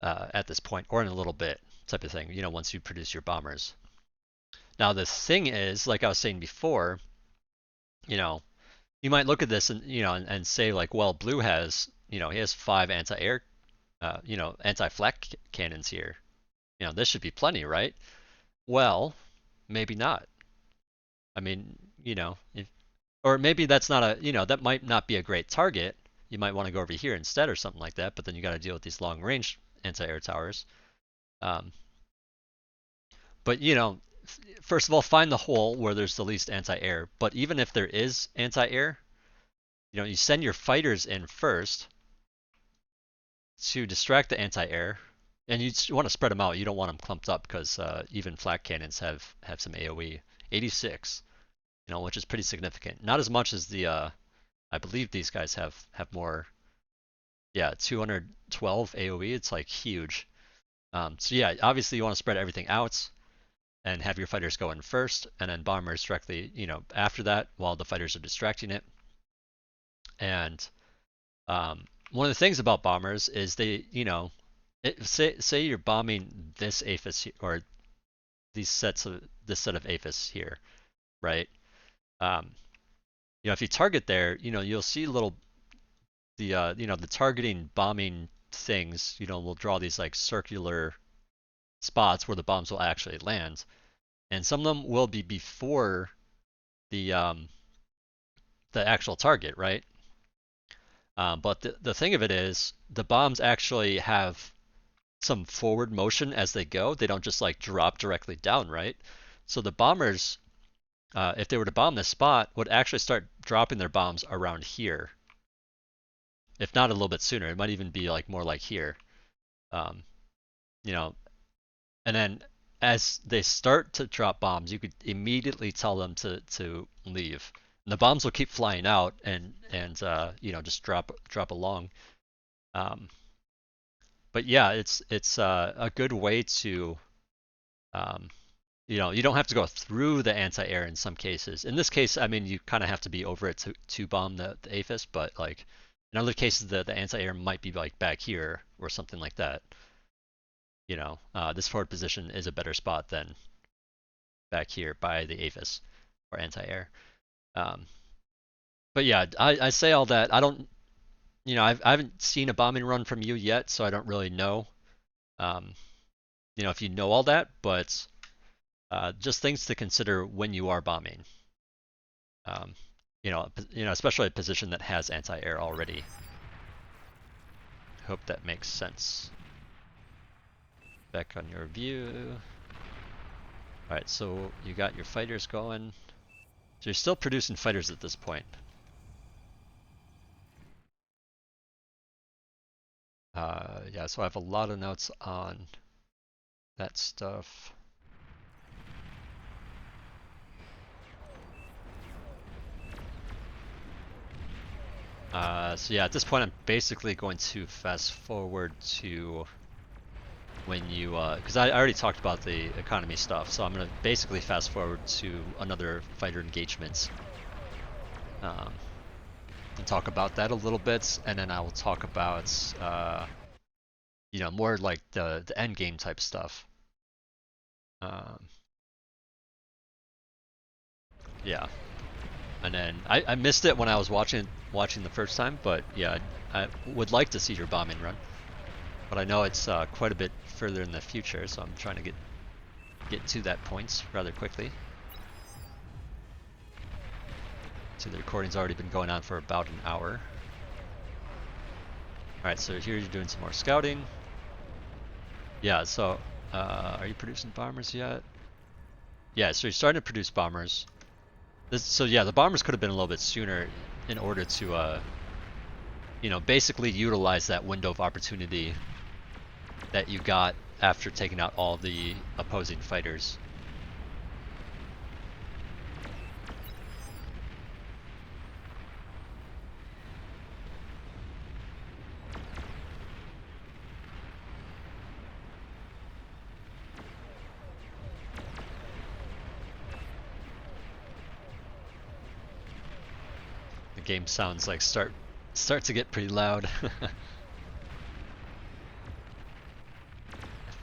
at this point, or in a little bit type of thing, once you produce your bombers. Now the thing is, like I was saying before, you might look at this and and say like, well, blue has he has 5 anti-air, anti-flak cannons here. This should be plenty, right? Well, maybe not. I mean, or maybe that's not a that might not be a great target. You might want to go over here instead or something like that. But then you got to deal with these long range anti-air towers. But first of all, find the hole where there's the least anti-air. But even if there is anti-air, you send your fighters in first to distract the anti-air, and you want to spread them out. You don't want them clumped up because even flak cannons have some AOE. 86, which is pretty significant. Not as much as the I believe these guys have more. Yeah, 212 AOE. It's like huge. So yeah, obviously you want to spread everything out and have your fighters go in first, and then bombers directly, after that, while the fighters are distracting it. And one of the things about bombers is they, say you're bombing this aphis or this set of aphis here, right? If you target there, you'll see little the you know, the targeting bombing things, you know, will draw these like circular spots where the bombs will actually land, and some of them will be before the actual target, right? But the thing of it is, the bombs actually have some forward motion as they go. They don't just like drop directly down, right? So the bombers, if they were to bomb this spot, would actually start dropping their bombs around here, if not a little bit sooner. It might even be like more like here, um, you know. And then as they start to drop bombs, you could immediately tell them to leave. And the bombs will keep flying out and you know, just drop along. Um, but yeah, it's a good way to um, you know, you don't have to go through the anti-air in some cases. In this case, I mean, you kind of have to be over it to bomb the APHIS, but like in other cases, the anti-air might be like back here or something like that. You know, this forward position is a better spot than back here by the APHIS or anti-air. Um, but yeah, I say all that. I don't, you know, I haven't seen a bombing run from you yet, so I don't really know, um, you know, if you know all that, but just things to consider when you are bombing. Um, you know, especially a position that has anti-air already. Hope that makes sense. Back on your view. Alright, so you got your fighters going. So you're still producing fighters at this point. Yeah, so I have a lot of notes on that stuff. So yeah, at this point I'm basically going to fast forward to when you, because I already talked about the economy stuff, so I'm going to basically fast forward to another fighter engagement. And talk about that a little bit, and then I will talk about, you know, more like the end game type stuff. Um, yeah, and then I missed it when I was watching the first time, but yeah, I would like to see your bombing run, but I know it's quite a bit further in the future, so I'm trying to get to that point rather quickly. So the recording's already been going on for about an hour. Alright, so here you're doing some more scouting. Yeah, so are you producing bombers yet? Yeah, so you're starting to produce bombers. So yeah, the bombers could have been a little bit sooner in order to, you know, basically utilize that window of opportunity that you got after taking out all the opposing fighters. The game sounds like start to get pretty loud. I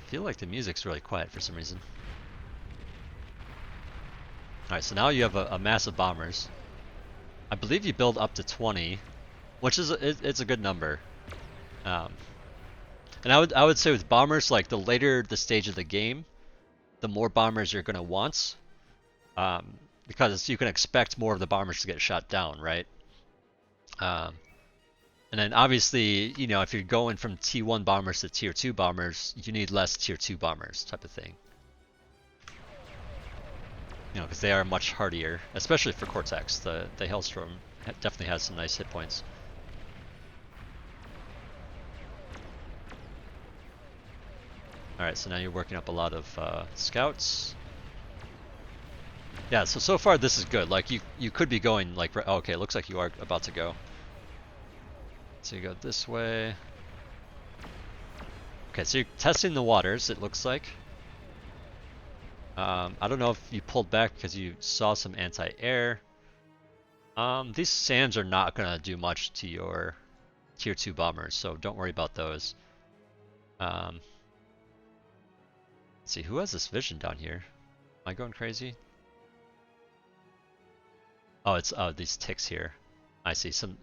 feel like the music's really quiet for some reason. Alright, so now you have a mass of bombers. I believe you build up to 20, which is it's a good number. And I would say with bombers, like the later the stage of the game, the more bombers you're gonna want, because you can expect more of the bombers to get shot down, right? Um, and then obviously, you know, if you're going from T1 bombers to Tier 2 bombers, you need less Tier 2 bombers type of thing. You know, because they are much hardier, especially for Cortex. The Hailstorm definitely has some nice hit points. Alright, so now you're working up a lot of scouts. Yeah, so far this is good. Like you could be going like, oh, okay, looks like you are about to go. So you go this way. Okay, so you're testing the waters, it looks like. I don't know if you pulled back because you saw some anti-air. These sands are not gonna do much to your Tier 2 bombers, so don't worry about those. Let's see, who has this vision down here? Am I going crazy? Oh, it's these ticks here. I see some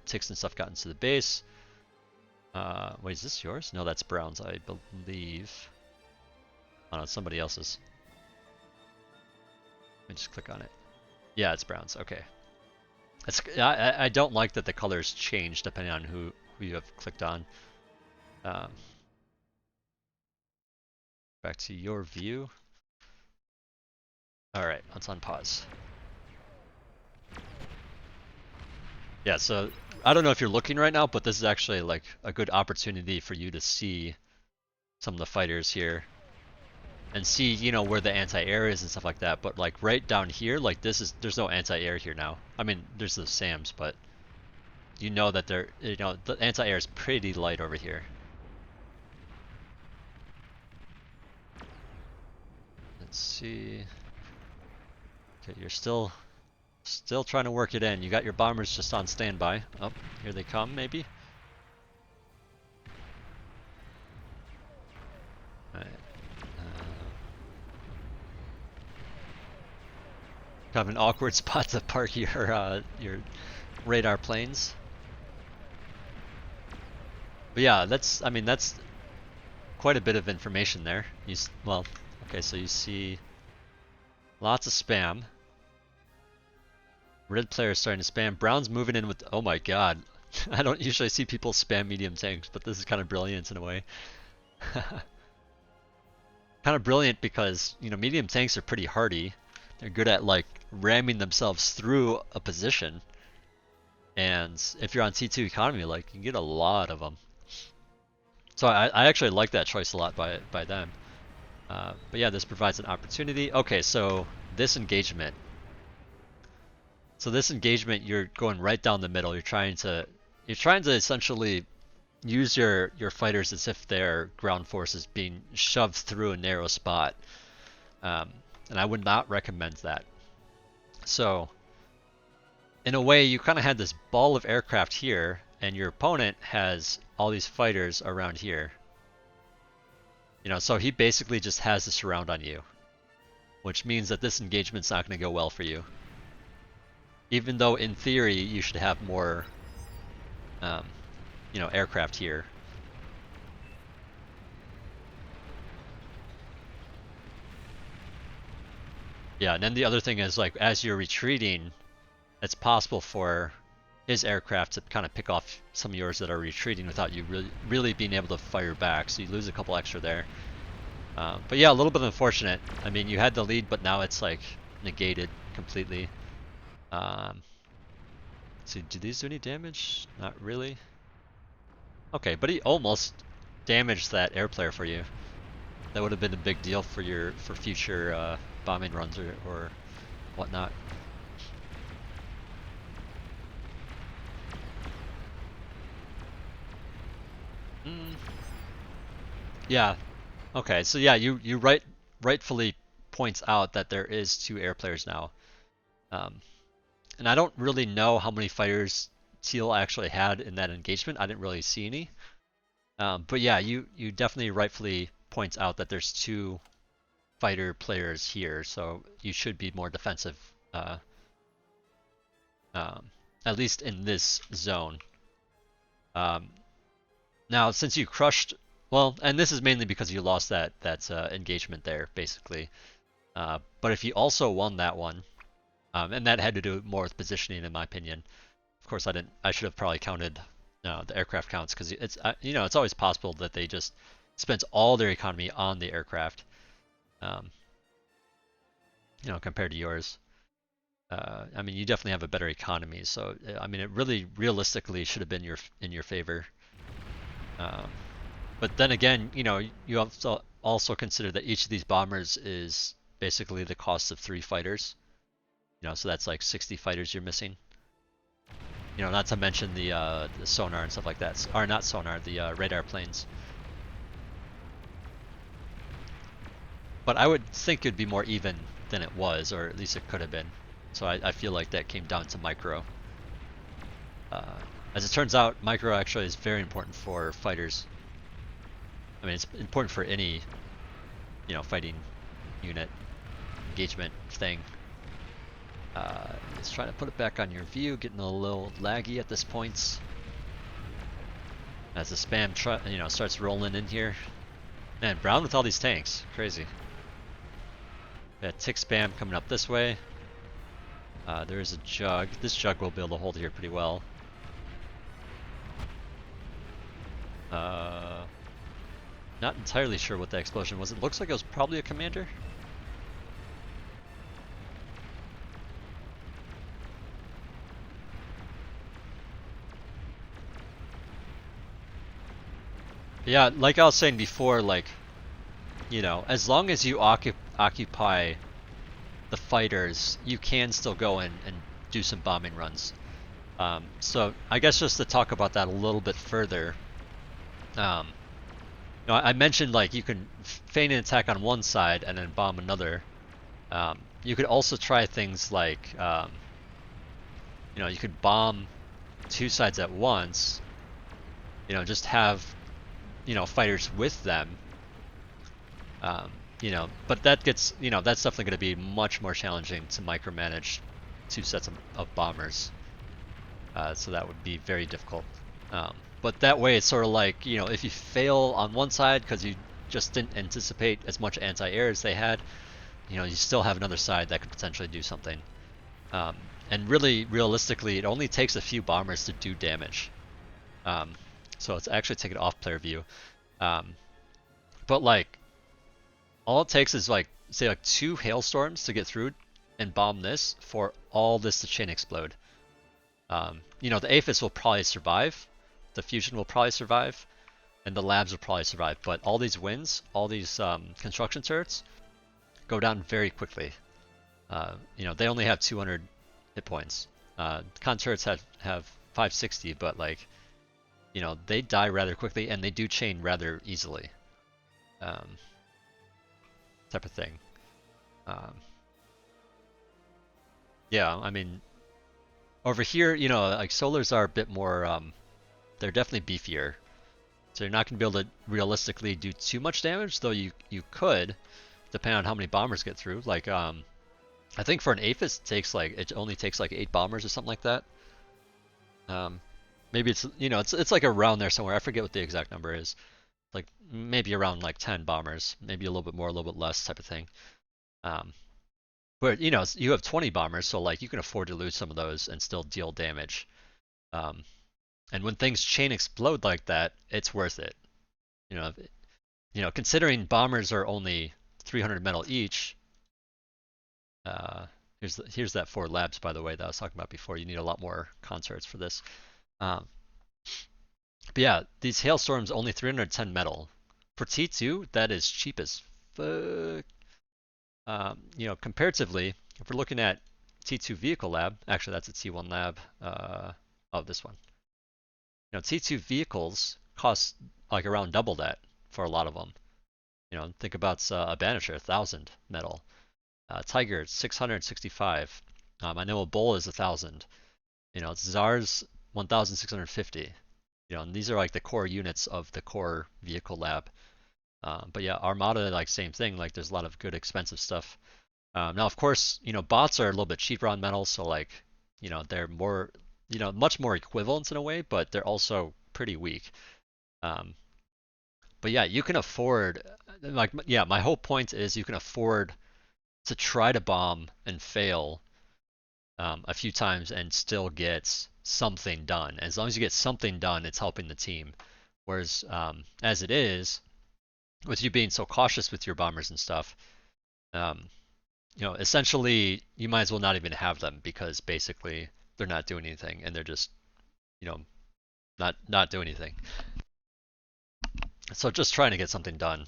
ticks and stuff got into the base. Wait, is this yours? No, that's Brown's, I believe. Oh no, it's somebody else's. Let me just click on it. Yeah, it's Brown's. Okay. I don't like that the colors change depending on who you have clicked on. Back to your view. All right, let's unpause. Yeah, so I don't know if you're looking right now, but this is actually like a good opportunity for you to see some of the fighters here and see, you know, where the anti-air is and stuff like that. But like right down here, like there's no anti-air here now. I mean, there's the SAMs, but you know that the anti-air is pretty light over here. Let's see. Okay, you're still trying to work it in. You got your bombers just on standby. Oh, here they come, maybe. All right. Kind of an awkward spot to park your radar planes. But yeah, that's quite a bit of information there. Well, okay, so you see lots of spam. Red player is starting to spam. Brown's moving in with, oh my god. I don't usually see people spam medium tanks, but this is kind of brilliant in a way. Kind of brilliant because, you know, medium tanks are pretty hardy. They're good at like ramming themselves through a position. And if you're on T2 economy, like you can get a lot of them. So I actually like that choice a lot by them. But yeah, this provides an opportunity. Okay, so this engagement. So this engagement, you're going right down the middle. You're trying to essentially use your fighters as if they're ground forces being shoved through a narrow spot. And I would not recommend that. So in a way, you kind of had this ball of aircraft here, and your opponent has all these fighters around here. You know, so he basically just has the surround on you, which means that this engagement's not going to go well for you. Even though in theory you should have more, you know, aircraft here. Yeah, and then the other thing is like as you're retreating, it's possible for his aircraft to kind of pick off some of yours that are retreating without you really being able to fire back. So you lose a couple extra there. But yeah, a little bit unfortunate. I mean, you had the lead, but now it's like negated completely. So do these do any damage? Not really. Okay, but he almost damaged that air player for you. That would have been a big deal for future bombing runs or whatnot. Yeah. Okay, so yeah, you rightfully points out that there is 2 air players now. And I don't really know how many fighters Teal actually had in that engagement. I didn't really see any. But yeah, you definitely rightfully points out that there's 2 fighter players here, so you should be more defensive, at least in this zone. Now, since you crushed, well, and this is mainly because you lost that engagement there, basically. But if you also won that one, and that had to do more with positioning, in my opinion. Of course, I should have probably counted the aircraft counts because it's you know, it's always possible that they just spent all their economy on the aircraft. You know, compared to yours. I mean, you definitely have a better economy, so I mean, it really realistically should have been in your favor. But then again, you know, you also consider that each of these bombers is basically the cost of 3 fighters. You know, so that's like 60 fighters you're missing. You know, not to mention the sonar and stuff like that. Or not sonar, the radar planes. But I would think it'd be more even than it was, or at least it could have been. So I feel like that came down to micro. As it turns out, micro actually is very important for fighters. I mean, it's important for any, you know, fighting unit engagement thing. Let's try to put it back on your view, getting a little laggy at this point. As the spam starts rolling in here. Man, Brown with all these tanks, crazy. Got tick spam coming up this way. There is a jug. This jug will be able to hold here pretty well. Not entirely sure what that explosion was. It looks like it was probably a commander. Yeah, like I was saying before, like, as long as you occupy the fighters, you can still go in and do some bombing runs. So I guess just to talk about that a little bit further, I mentioned like you can feign an attack on one side and then bomb another. You could also try things like, you could bomb two sides at once. Just have, fighters with them. But that gets, that's definitely going to be much more challenging to micromanage two sets of bombers. So that would be very difficult. But that way it's sort of like, if you fail on one side because you just didn't anticipate as much anti-air as they had, you still have another side that could potentially do something. And really, realistically, it only takes a few bombers to do damage. So let's actually take it off player view. But like, all it takes is like, say like 2 hailstorms to get through and bomb this for all this to chain explode. The Aphis will probably survive, the Fusion will probably survive, and the Labs will probably survive, but all these winds, all these construction turrets, go down very quickly. They only have 200 hit points. Con turrets have 560, but like, they die rather quickly, and they do chain rather easily. Type of thing. Yeah, I mean, over here, like solars are a bit more, they're definitely beefier. So you're not going to be able to realistically do too much damage, though you could, depending on how many bombers get through. Like, I think for an Aphis, it only takes like 8 bombers or something like that. Maybe it's, it's like around there somewhere. I forget what the exact number is. Like maybe around like 10 bombers, maybe a little bit more, a little bit less type of thing. But you have 20 bombers, so like you can afford to lose some of those and still deal damage. And when things chain explode like that, it's worth it. Considering bombers are only 300 metal each. Here's that 4 labs, by the way, that I was talking about before. You need a lot more concerts for this. But yeah, these hailstorms only 310 metal. For T2, that is cheap as fuck. Comparatively, if we're looking at T2 vehicle lab, actually that's a T1 lab. This one. T2 vehicles cost like around double that for a lot of them. Think about a Banisher, 1,000 metal. Tiger, 665. I know a Bull is 1,000. Czar's 1,650. And these are like the core units of the core vehicle lab. But yeah, Armada, like same thing. Like there's a lot of good expensive stuff. Now, of course, bots are a little bit cheaper on metal, so like, they're more, much more equivalent in a way, but they're also pretty weak. But yeah, you can afford, like, yeah, my whole point is you can afford to try to bomb and fail a few times and still get something done. As long as you get something done, it's helping the team. Whereas, as it is, with you being so cautious with your bombers and stuff, essentially you might as well not even have them because basically they're not doing anything and they're just, not doing anything. So just trying to get something done,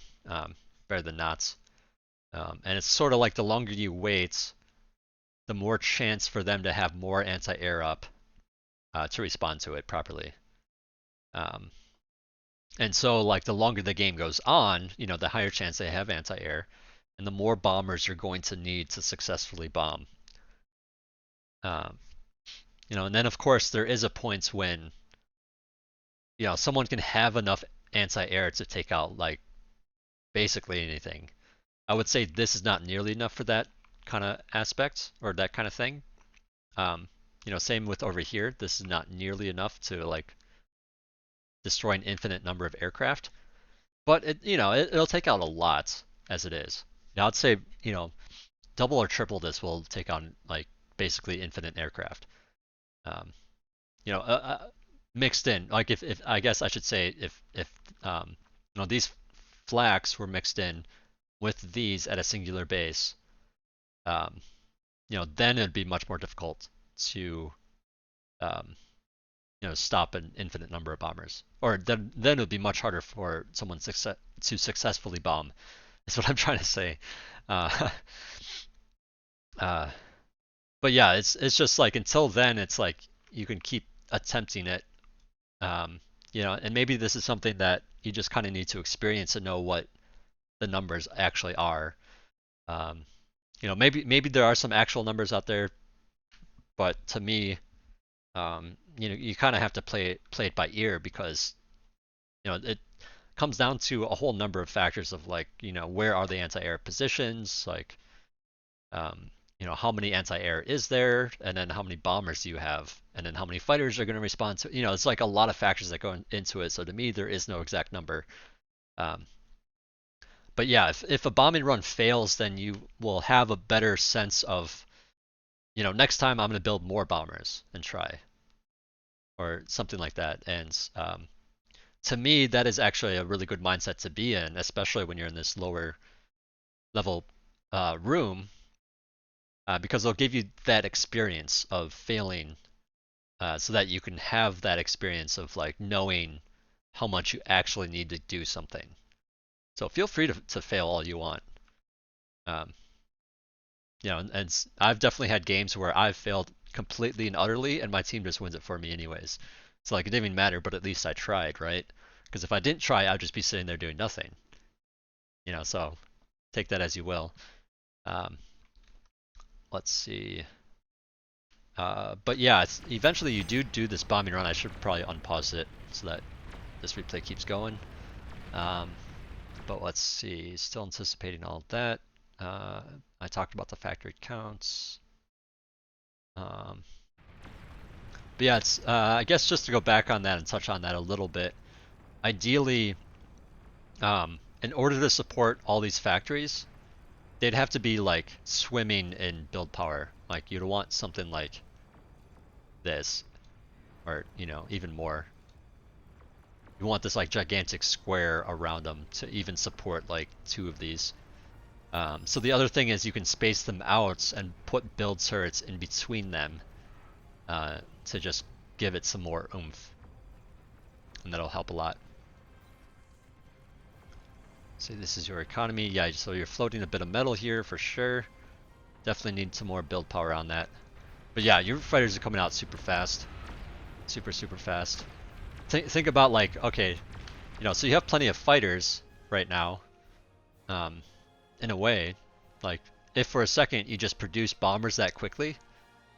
better than not. And it's sort of like the longer you wait, the more chance for them to have more anti-air up to respond to it properly. And so like the longer the game goes on, the higher chance they have anti-air, and the more bombers you're going to need to successfully bomb. And then of course there is a point when, someone can have enough anti-air to take out like basically anything. I would say this is not nearly enough for that kind of aspect or that kind of thing. You know, same with over here. This is not nearly enough to like destroy an infinite number of aircraft, but you know, it'll take out a lot as it is. Now, I'd say, you know, double or triple this will take on like basically infinite aircraft. Um, you know, mixed in. Like if I guess I should say if you know, these flaks were mixed in with these at a singular base, um, you know, then it'd be much more difficult to um, you know, stop an infinite number of bombers. Or then it would be much harder for someone to successfully bomb. Is what I'm trying to say. Uh, uh, but yeah, it's just like until then, it's like you can keep attempting it. Um, you know, and maybe this is something that you just kind of need to experience to know what the numbers actually are. Um, you know, maybe there are some actual numbers out there, but to me, you know, you kind of have to play it by ear because you know it comes down to a whole number of factors of like, you know, where are the anti-air positions, like, you know, how many anti-air is there, and then how many bombers do you have, and then how many fighters are going to respond to, you know, it's like a lot of factors that go into it. So to me, there is no exact number. Um, but yeah, if a bombing run fails, then you will have a better sense of, you know, next time I'm going to build more bombers and try, or something like that. And to me, that is actually a really good mindset to be in, especially when you're in this lower level room, because they'll give you that experience of failing, so that you can have that experience of like knowing how much you actually need to do something. So feel free to fail all you want. Um, you know, and I've definitely had games where I've failed completely and utterly, and my team just wins it for me anyways. So like it didn't even matter, but at least I tried, right? Because if I didn't try, I'd just be sitting there doing nothing. You know, so take that as you will. Um, let's see. But yeah, eventually you do this bombing run. I should probably unpause it so that this replay keeps going. But let's see. Still anticipating all of that. I talked about the factory counts. But yeah, it's I guess just to go back on that and touch on that a little bit. Ideally, in order to support all these factories, they'd have to be like swimming in build power. Like you'd want something like this, or you know, even more. You want this like gigantic square around them to even support like two of these. So the other thing is you can space them out and put build turrets in between them, to just give it some more oomph, and that'll help a lot. So this is your economy. Yeah, so you're floating a bit of metal here for sure. Definitely need some more build power on that. But yeah, your fighters are coming out super fast. Super fast. Think about like, okay, you know, so you have plenty of fighters right now. In a way, like if for a second you just produce bombers that quickly,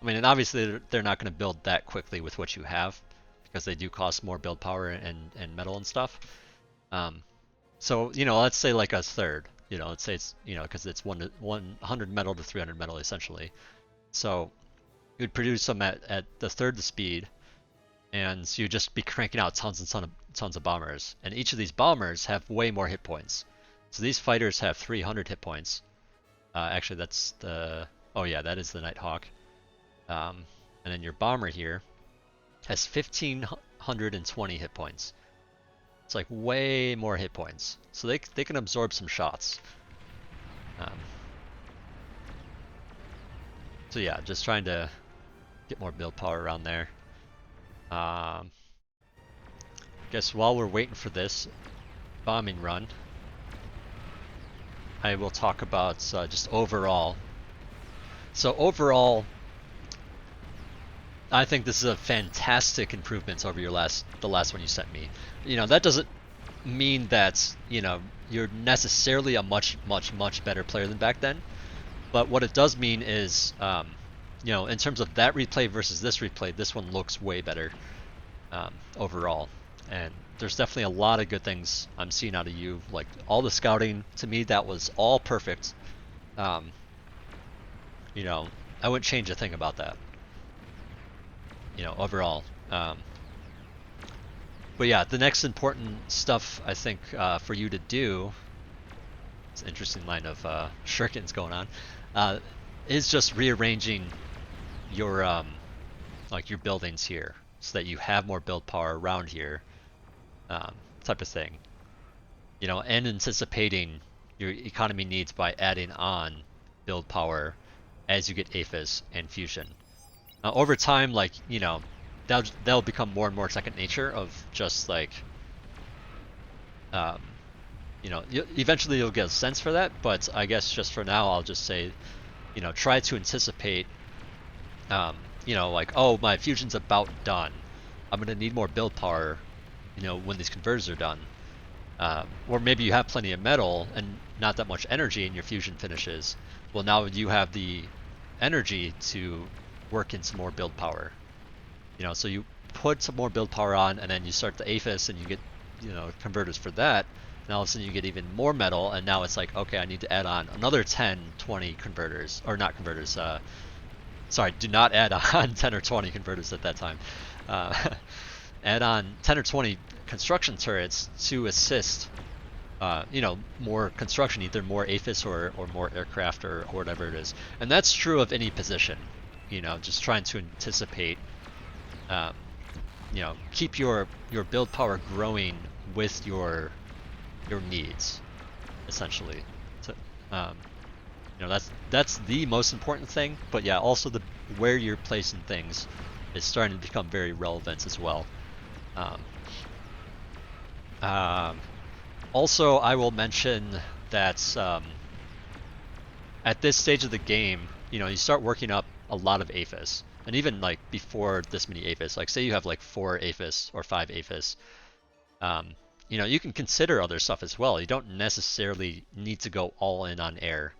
I mean, and obviously they're not going to build that quickly with what you have because they do cost more build power and metal and stuff. So, you know, let's say like a third, you know, let's say it's, you know, because it's 100 metal to 300 metal essentially. So you'd produce them at the third the speed, and so you'd just be cranking out tons and tons of bombers. And each of these bombers have way more hit points. So these fighters have 300 hit points. Actually, that's the, oh yeah, that is the NightHawk. And then your bomber here has 1520 hit points. It's like way more hit points. So they can absorb some shots. So yeah, just trying to get more build power around there. Guess while we're waiting for this bombing run, I will talk about just overall. So overall, I think this is a fantastic improvement over the last one you sent me. You know, that doesn't mean that, you know, you're necessarily a much better player than back then. But what it does mean is, you know, in terms of that replay versus this replay, this one looks way better overall. And there's definitely a lot of good things I'm seeing out of you. Like all the scouting, to me, that was all perfect. You know, I wouldn't change a thing about that. overall. But yeah, the next important stuff I think for you to do, it's an interesting line of shurikens going on, uh, is just rearranging your like your buildings here so that you have more build power around here, um, type of thing. And anticipating your economy needs by adding on build power as you get Aphis and Fusion. Over time, like, that'll become more and more second nature of just like, um, eventually you'll get a sense for that, but I guess just for now, I'll just say, try to anticipate, um, like, oh, my fusion's about done. I'm gonna need more build power, when these converters are done. Or maybe you have plenty of metal and not that much energy in your fusion finishes. Well, now you have the energy to work in some more build power. So you put some more build power on, and then you start the Aphis, and you get, converters for that. And all of a sudden you get even more metal, and now it's like, okay, I need to add on another 10, 20 converters, or not converters. Sorry, do not add on 10 or 20 converters at that time. Uh, add on 10 or 20 construction turrets to assist, more construction, either more Aphis or more aircraft or whatever it is. And that's true of any position. Just trying to anticipate, um, keep your build power growing with your needs, essentially. So, um, that's the most important thing. But yeah, also the where you're placing things is starting to become very relevant as well. Um, um, Also, I will mention that at this stage of the game, you start working up a lot of Aphis. And even like before this many Aphis, like say you have like 4 Aphis or 5 Aphis, um, you can consider other stuff as well. You don't necessarily need to go all in on air.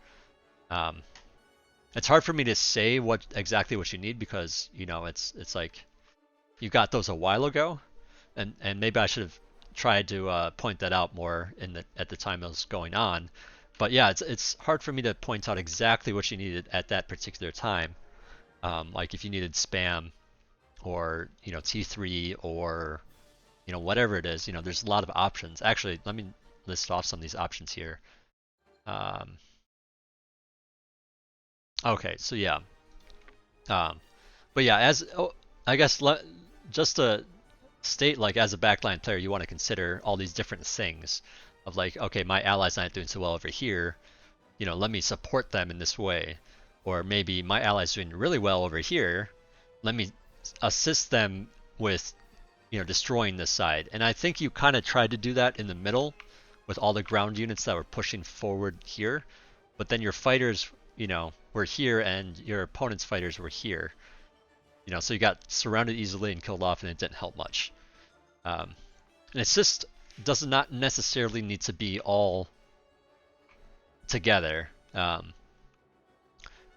Um, it's hard for me to say exactly what you need because it's like you got those a while ago, and maybe I should have tried to point that out more at the time it was going on. But yeah, it's hard for me to point out exactly what you needed at that particular time. Like if you needed spam or T3 or whatever it is. There's a lot of options. Actually, let me list off some of these options here. Um, okay, so yeah. Um, but yeah, I guess just to state, like as a backline player, you want to consider all these different things of like, okay, my ally's not doing so well over here. Let me support them in this way. Or maybe my ally's doing really well over here. Let me assist them with destroying this side. And I think you kind of tried to do that in the middle with all the ground units that were pushing forward here. But then your fighters, were here and your opponent's fighters were here. So you got surrounded easily and killed off, and it didn't help much. And it's just does not necessarily need to be all together.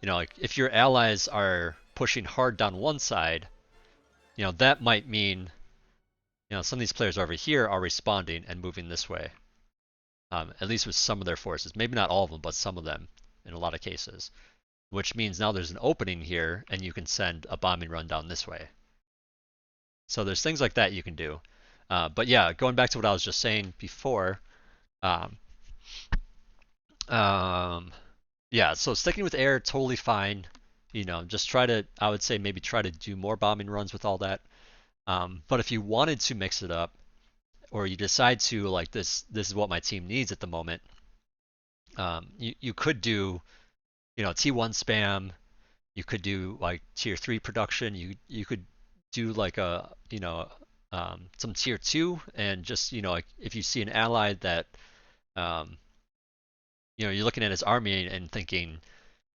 Like if your allies are pushing hard down one side, that might mean some of these players over here are responding and moving this way. At least with some of their forces. Maybe not all of them, but some of them in a lot of cases. Which means now there's an opening here and you can send a bombing run down this way. So there's things like that you can do. But yeah, going back to what I was just saying before, um, yeah, so sticking with air, totally fine. Just I would say maybe try to do more bombing runs with all that. But if you wanted to mix it up, or you decide to like this is what my team needs at the moment, you could do T1 spam, you could do like tier 3 production, you could do like a some tier 2, and just like if you see an ally that um, you're looking at his army and thinking,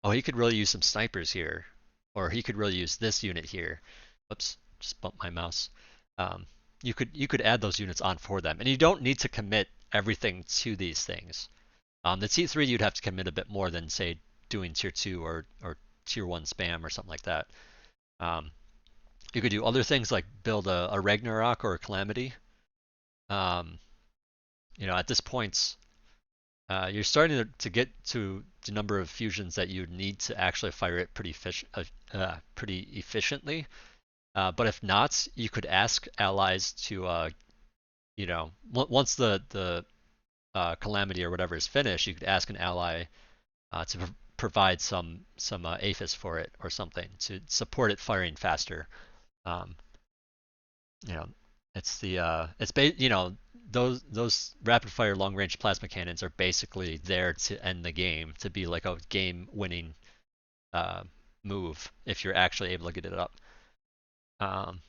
oh, he could really use some snipers here, or he could really use this unit here. Whoops, just bumped my mouse. Um, you could add those units on for them, and you don't need to commit everything to these things. The T3 you'd have to commit a bit more than say doing tier 2 or tier 1 spam or something like that. Um, you could do other things like build a Ragnarok or a Calamity. Um, at this point, you're starting to get to the number of fusions that you need to actually fire it pretty efficiently. But if not, you could ask allies to, once the calamity or whatever is finished, you could ask an ally to provide some aphis for it or something to support it firing faster. Um, you know, it's the it's those rapid fire long range plasma cannons are basically there to end the game, to be like a game winning uh, move if you're actually able to get it up. Um,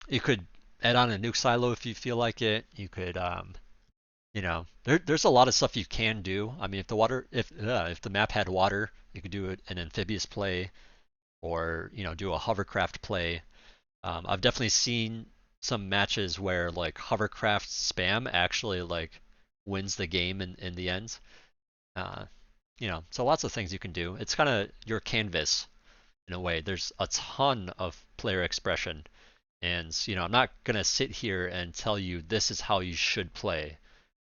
you could add on a nuke silo if you feel like it. You could there's a lot of stuff you can do. I mean, if the map had water, you could do an amphibious play or do a hovercraft play. I've definitely seen some matches where like hovercraft spam actually like wins the game in the end. Uh, so lots of things you can do. It's kind of your canvas in a way. There's a ton of player expression, and I'm not gonna sit here and tell you this is how you should play.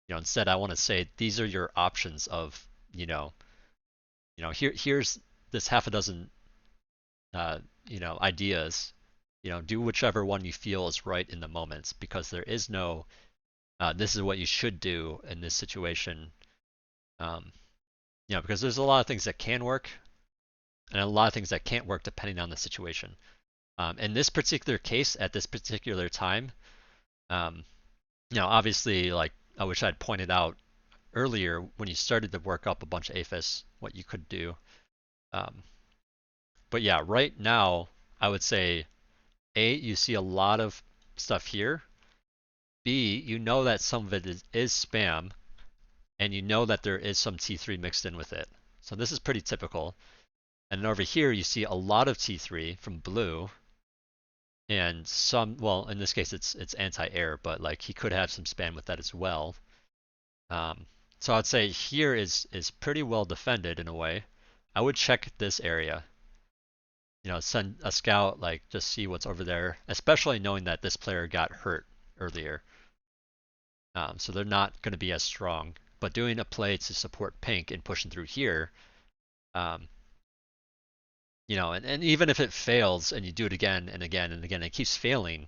Instead I want to say these are your options of here's this half a dozen ideas. Do whichever one you feel is right in the moment, because there is no this is what you should do in this situation. Um, because there's a lot of things that can work and a lot of things that can't work depending on the situation. In this particular case, at this particular time, um, obviously, like I wish I'd pointed out earlier when you started to work up a bunch of APHIS, what you could do. Um, but yeah, right now, I would say A, you see a lot of stuff here. B, you know that some of it is spam, and you know that there is some T3 mixed in with it. So this is pretty typical. And then over here, you see a lot of T3 from blue, and some, well, in this case, it's anti-air, but like he could have some spam with that as well. Um, so I'd say here is pretty well defended in a way. I would check this area. Send a scout, like just see what's over there, especially knowing that this player got hurt earlier. So they're not going to be as strong. But doing a play to support pink and pushing through here, um, and even if it fails and you do it again and again and again, and it keeps failing,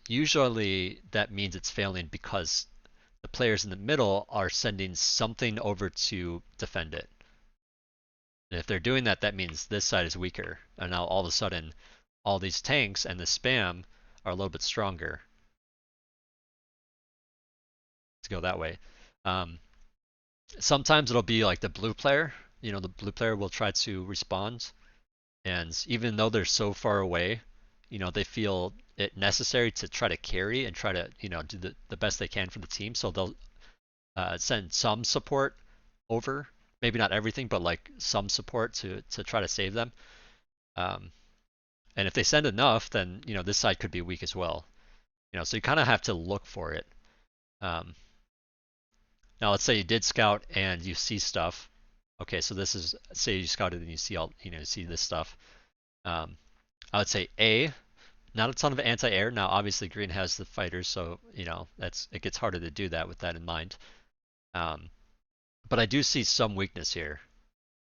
usually that means it's failing because the players in the middle are sending something over to defend it. And if they're doing that, that means this side is weaker. And now all of a sudden, all these tanks and the spam are a little bit stronger. To go that way. Sometimes it'll be like the blue player. The blue player will try to respond, and even though they're so far away, they feel it necessary to try to carry and try to do the best they can for the team. So they'll send some support over, maybe not everything, but like some support to try to save them. And if they send enough, then this side could be weak as well. So you kind of have to look for it. Um, Now let's say you did scout and you see stuff. Okay, so this is, say you scouted and you see all see this stuff. I would say A, not a ton of anti-air. Now obviously green has the fighters, so it gets harder to do that with that in mind. But I do see some weakness here,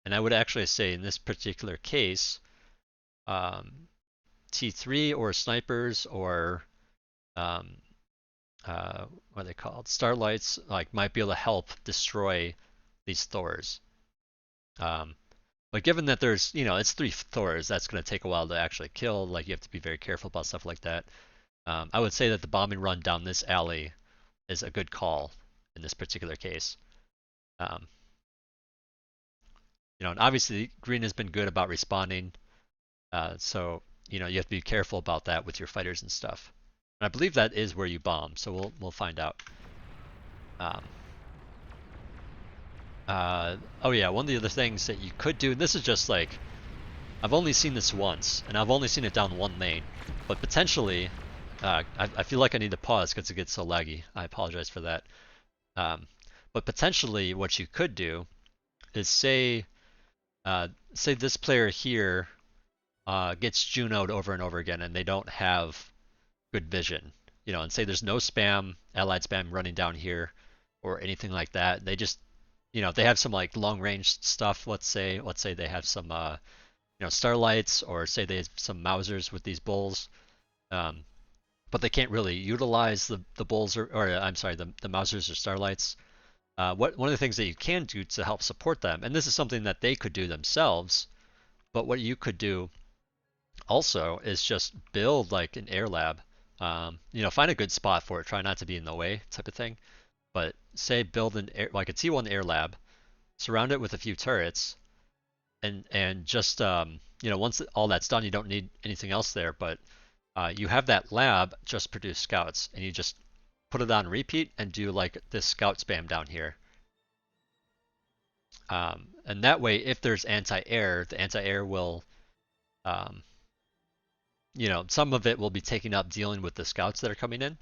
and I would actually say in this particular case, T3 or snipers or what are they called? Starlights, like might be able to help destroy these Thors. But given that there's, it's 3 Thors, that's going to take a while to actually kill. Like you have to be very careful about stuff like that. I would say that the bombing run down this alley is a good call in this particular case. And obviously green has been good about responding, so you have to be careful about that with your fighters and stuff. And I believe that is where you bomb, so we'll find out. Oh yeah, one of the other things that you could do, and this is just like, I've only seen this once, and I've only seen it down one lane, but potentially, I feel like I need to pause because it gets so laggy. I apologize for that. But potentially, what you could do is say this player here gets Juno'd over and over again, and they don't have good vision, and say there's no spam, allied spam running down here, or anything like that. They just, they have some like long range stuff. Let's say they have some starlights, or say they have some Mausers with these bulls, um, but they can't really utilize the bulls or I'm sorry, the Mausers or starlights. One of the things that you can do to help support them, and this is something that they could do themselves, but what you could do also is just build like an air lab. Find a good spot for it. Try not to be in the way, type of thing. But say build like a T1 air lab, surround it with a few turrets, and just once all that's done, you don't need anything else there. But you have that lab just produce scouts, and you just put it on repeat and do like this scout spam down here. And that way, if there's anti-air, the anti-air will, um, some of it will be taken up dealing with the scouts that are coming in.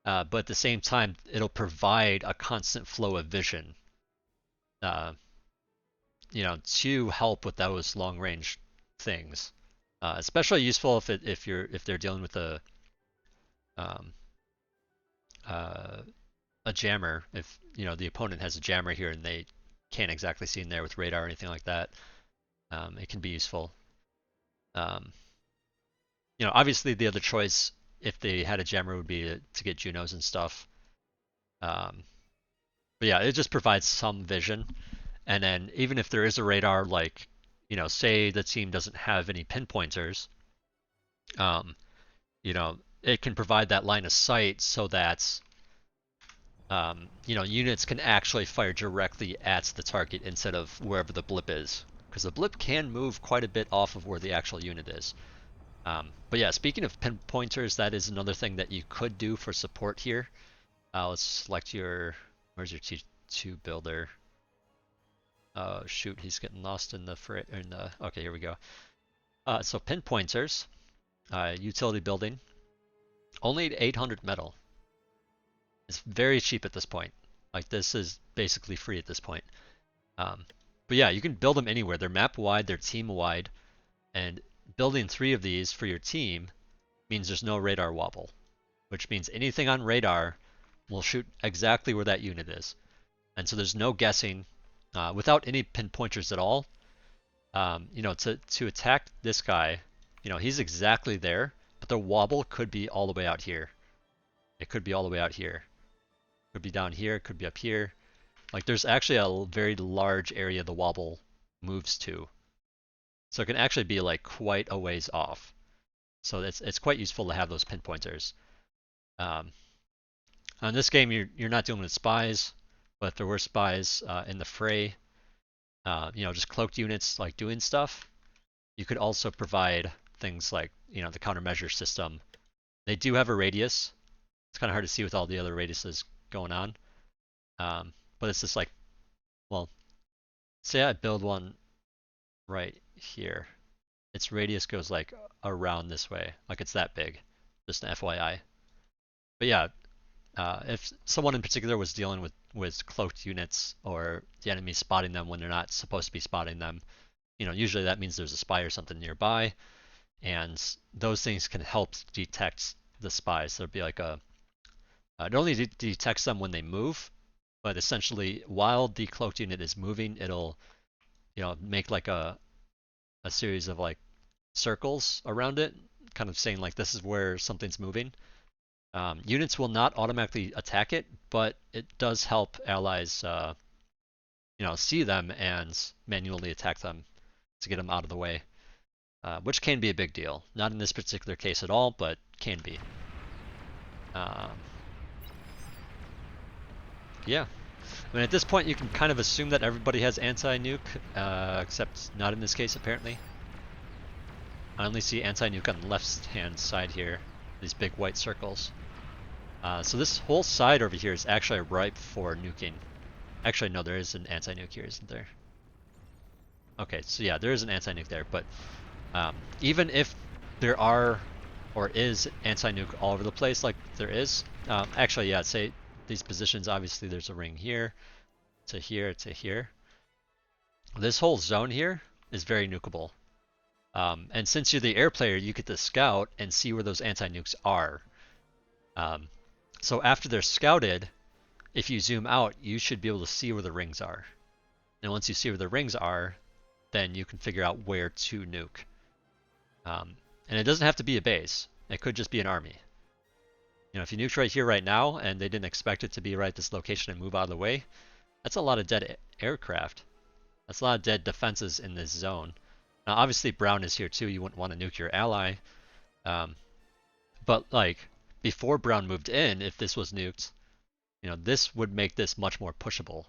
But at the same time, it'll provide a constant flow of vision, uh, to help with those long-range things. Especially useful if they're dealing with um, uh, a jammer. If the opponent has a jammer here and they can't exactly see in there with radar or anything like that, it can be useful. Obviously the other choice if they had a jammer would be to get Junos and stuff. But yeah, it just provides some vision. And then even if there is a radar, like, say the team doesn't have any pinpointers, um, it can provide that line of sight so that, units can actually fire directly at the target instead of wherever the blip is. Because the blip can move quite a bit off of where the actual unit is. But yeah, speaking of pinpointers, that is another thing that you could do for support here. Let's select where's your T2 builder? Oh shoot, he's getting lost in the okay, here we go. So pinpointers, utility building, only 800 metal. It's very cheap at this point. Like this is basically free at this point. But yeah, you can build them anywhere. They're map wide, they're team wide, and building 3 of these for your team means there's no radar wobble, which means anything on radar will shoot exactly where that unit is. And so there's no guessing without any pinpointers at all. To attack this guy, he's exactly there, but the wobble could be all the way out here. It could be all the way out here. It could be down here, it could be up here. Like there's actually a very large area the wobble moves to. So it can actually be like quite a ways off. So it's quite useful to have those pinpointers. On this game, you're not dealing with spies, but if there were spies in the fray, just cloaked units like doing stuff, you could also provide things like the countermeasure system. They do have a radius. It's kind of hard to see with all the other radiuses going on, but it's just like, well, say I build one right here. Its radius goes like around this way, like it's that big. Just an FYI. But yeah, if someone in particular was dealing with cloaked units or the enemy spotting them when they're not supposed to be spotting them, usually that means there's a spy or something nearby, and those things can help detect the spies. There'll be like it only detects them when they move, but essentially while the cloaked unit is moving, it'll make like a series of like circles around it, kind of saying like this is where something's moving. Units will not automatically attack it, but it does help allies, see them and manually attack them to get them out of the way, which can be a big deal. Not in this particular case at all, but can be. Yeah. I mean, at this point, you can kind of assume that everybody has anti-nuke, except not in this case, apparently. I only see anti-nuke on the left-hand side here, these big white circles. So this whole side over here is actually ripe for nuking. Actually, no, there is an anti-nuke here, isn't there? Okay, so yeah, there is an anti-nuke there, but even if there are or is anti-nuke all over the place like there is, actually, yeah, say these positions, obviously there's a ring here, to here, to here. This whole zone here is very nukeable. And since you're the air player, you get to scout and see where those anti-nukes are. So after they're scouted, if you zoom out, you should be able to see where the rings are. And once you see where the rings are, then you can figure out where to nuke. And it doesn't have to be a base. It could just be an army. You know, if you nuked right here, right now, and they didn't expect it to be right at this location and move out of the way, that's a lot of dead aircraft. That's a lot of dead defenses in this zone. Now, obviously, Brown is here too. You wouldn't want to nuke your ally. But, like, before Brown moved in, if this was nuked, you know, this would make this much more pushable.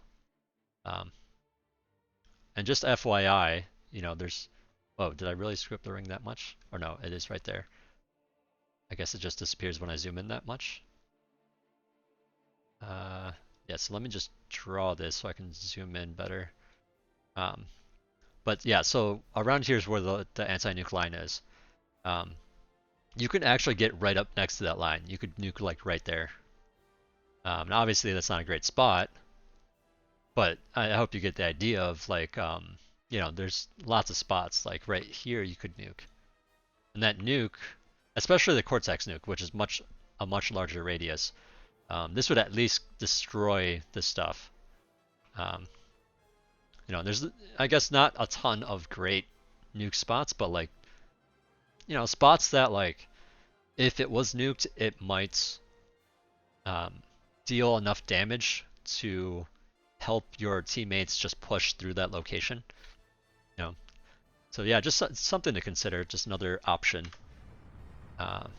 And just FYI, you know, there's... Whoa, did I really screw up the ring that much? Or no, it is right there. I guess it just disappears when I zoom in that much. Yeah, so let me just draw this so I can zoom in better. But yeah, so around here is where the anti-nuke line is. You can actually get right up next to that line. You could nuke like right there. And obviously that's not a great spot, but I hope you get the idea of like, you know, there's lots of spots. Like right here you could nuke. And that nuke, especially the Cortex nuke, which is a much larger radius, this would at least destroy this stuff. You know, there's, I guess, not a ton of great nuke spots, but like, you know, spots that like, if it was nuked, it might deal enough damage to help your teammates just push through that location. You know, so yeah, just something to consider. Just another option.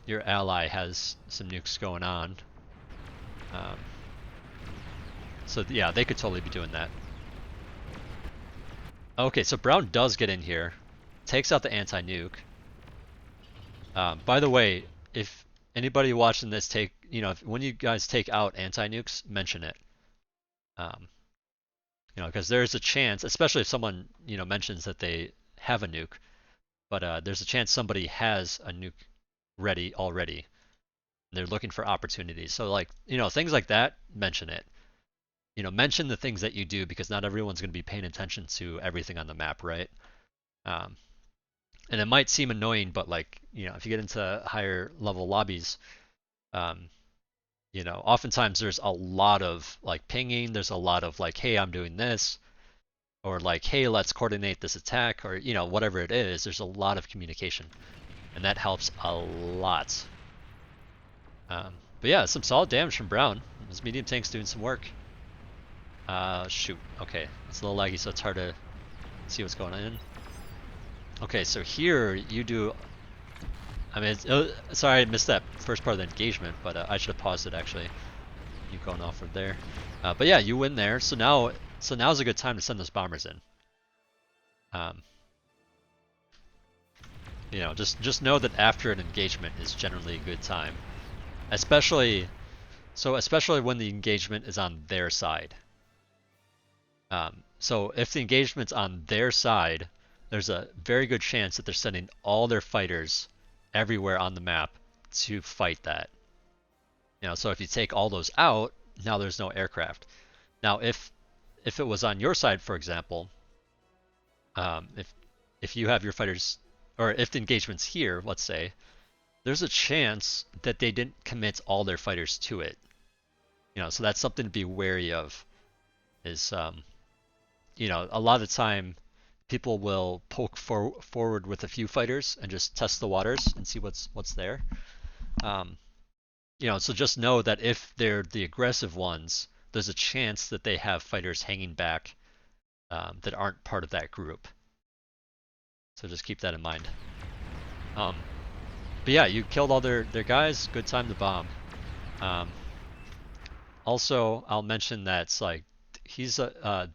Your ally has some nukes going on. So yeah, they could totally be doing that. Okay, so Brown does get in here, takes out the anti-nuke. By the way, if anybody watching this you know, when you guys take out anti-nukes, mention it. You know, because there's a chance, especially if someone, you know, mentions that they have a nuke, but there's a chance somebody has a nuke ready already. They're looking for opportunities. So like, you know, things like that, mention it. You know, mention the things that you do because not everyone's going to be paying attention to everything on the map, right? And it might seem annoying, but like, you know, if you get into higher level lobbies, you know, oftentimes there's a lot of like pinging. There's a lot of like, hey, I'm doing this, or like, hey, let's coordinate this attack, or you know, whatever it is. There's a lot of communication, and that helps a lot. But yeah, some solid damage from Brown. His medium tank's doing some work. Shoot. Okay, it's a little laggy, so it's hard to see what's going on. Okay, so here you do. I mean, sorry I missed that first part of the engagement, but I should have paused it actually. You going off from there, but yeah, you win there. So now's a good time to send those bombers in. You know, just know that after an engagement is generally a good time, especially when the engagement is on their side. So if the engagement's on their side, there's a very good chance that they're sending all their fighters everywhere on the map to fight that. You know, so if you take all those out, now there's no aircraft. Now, if it was on your side, for example, if you have your fighters, or if the engagement's here, let's say, there's a chance that they didn't commit all their fighters to it. You know, so that's something to be wary of. Is you know, a lot of the time people will poke forward with a few fighters and just test the waters and see what's there. You know, so just know that if they're the aggressive ones, there's a chance that they have fighters hanging back that aren't part of that group. So just keep that in mind. But yeah, you killed all their guys. Good time to bomb. Also, I'll mention that it's like he's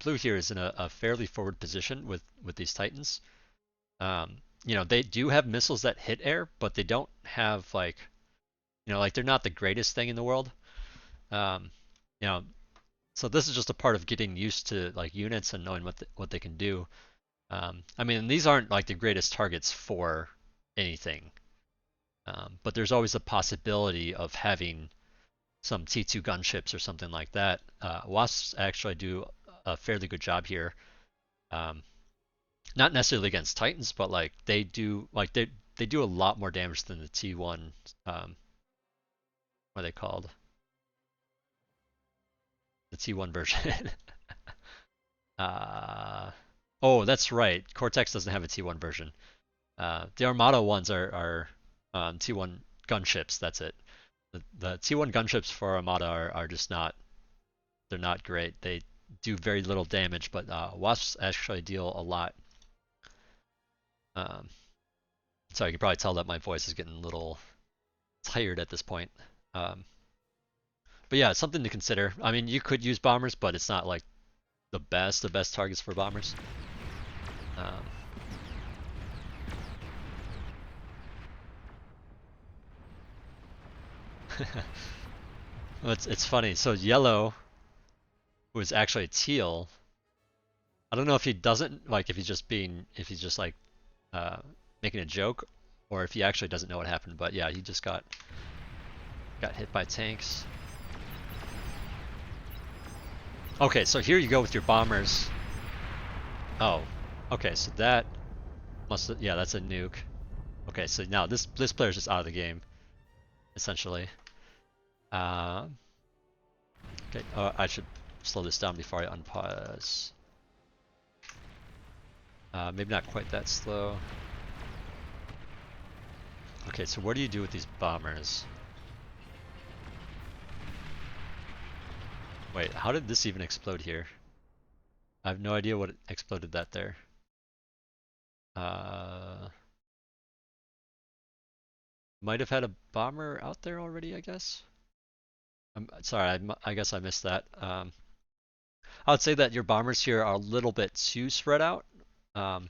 Blue here is in a fairly forward position with these Titans. You know, they do have missiles that hit air, but they don't have like, you know, like they're not the greatest thing in the world. You know, so this is just a part of getting used to like units and knowing what they can do. I mean, these aren't like the greatest targets for anything, but there's always a possibility of having some T2 gunships or something like that. Wasps actually do a fairly good job here. Not necessarily against Titans, but like they do a lot more damage than the T1. What are they called? The T1 version. Oh, that's right. Cortex doesn't have a T1 version. The Armada ones are T1 gunships. That's it. The T1 gunships for Armada are just not. They're not great. They do very little damage, but Wasps actually deal a lot. Um, so you can probably tell that my voice is getting a little tired at this point. Um, but yeah, it's something to consider. I mean, you could use bombers, but it's not like the best targets for bombers. Um, well, it's funny. So yellow was actually teal. I don't know if he doesn't like if he's just like uh, making a joke, or if he actually doesn't know what happened. But yeah, he just got hit by tanks. Okay, so here you go with your bombers. Oh, okay, so that yeah, that's a nuke. Okay, so now this player's just out of the game, essentially. Uh, okay, I should slow this down before I unpause. Maybe not quite that slow. Okay, so what do you do with these bombers? Wait, how did this even explode here? I have no idea what exploded that there. Uh, might have had a bomber out there already, I guess. I'm sorry, I guess I missed that. I would say that your bombers here are a little bit too spread out. Um,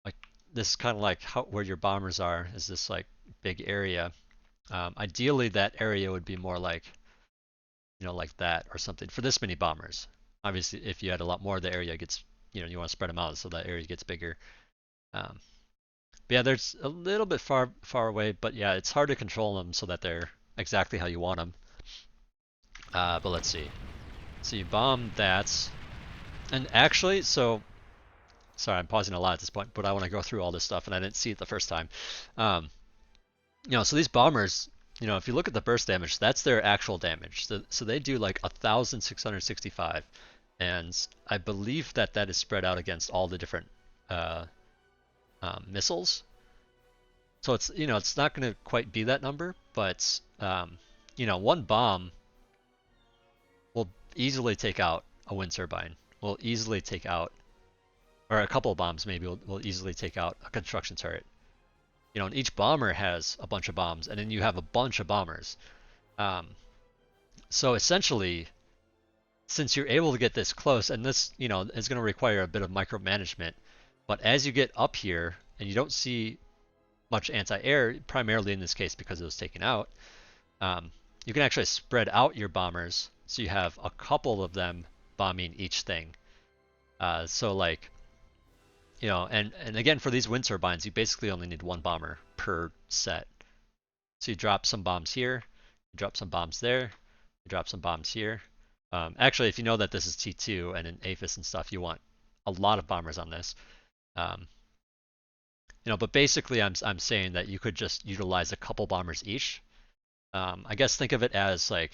like this is kind of like where your bombers are is this like big area. Ideally, that area would be more like like that or something for this many bombers. Obviously, if you had a lot more, the area gets you want to spread them out so that area gets bigger. Um, but yeah, there's a little bit far away, but yeah, it's hard to control them so that they're exactly how you want them. But let's see. So you bomb that, and actually, so sorry, I'm pausing a lot at this point, but I want to go through all this stuff, and I didn't see it the first time. Um, so these bombers, if you look at the burst damage, that's their actual damage. So they do like 1,665, and I believe that is spread out against all the different uh, missiles. So it's not going to quite be that number, but one bomb will easily take out a wind turbine. Will easily take out, or a couple of bombs maybe will easily take out a construction turret. And each bomber has a bunch of bombs, and then you have a bunch of bombers. Um, so essentially, since you're able to get this close, and this, is going to require a bit of micromanagement, but as you get up here and you don't see much anti-air, primarily in this case because it was taken out, you can actually spread out your bombers so you have a couple of them bombing each thing. So like, and again for these wind turbines, you basically only need one bomber per set. So you drop some bombs here, you drop some bombs there, you drop some bombs here. Actually, if you know that this is T2 and in APHIS and stuff, you want a lot of bombers on this. But basically I'm saying that you could just utilize a couple bombers each. I guess think of it as like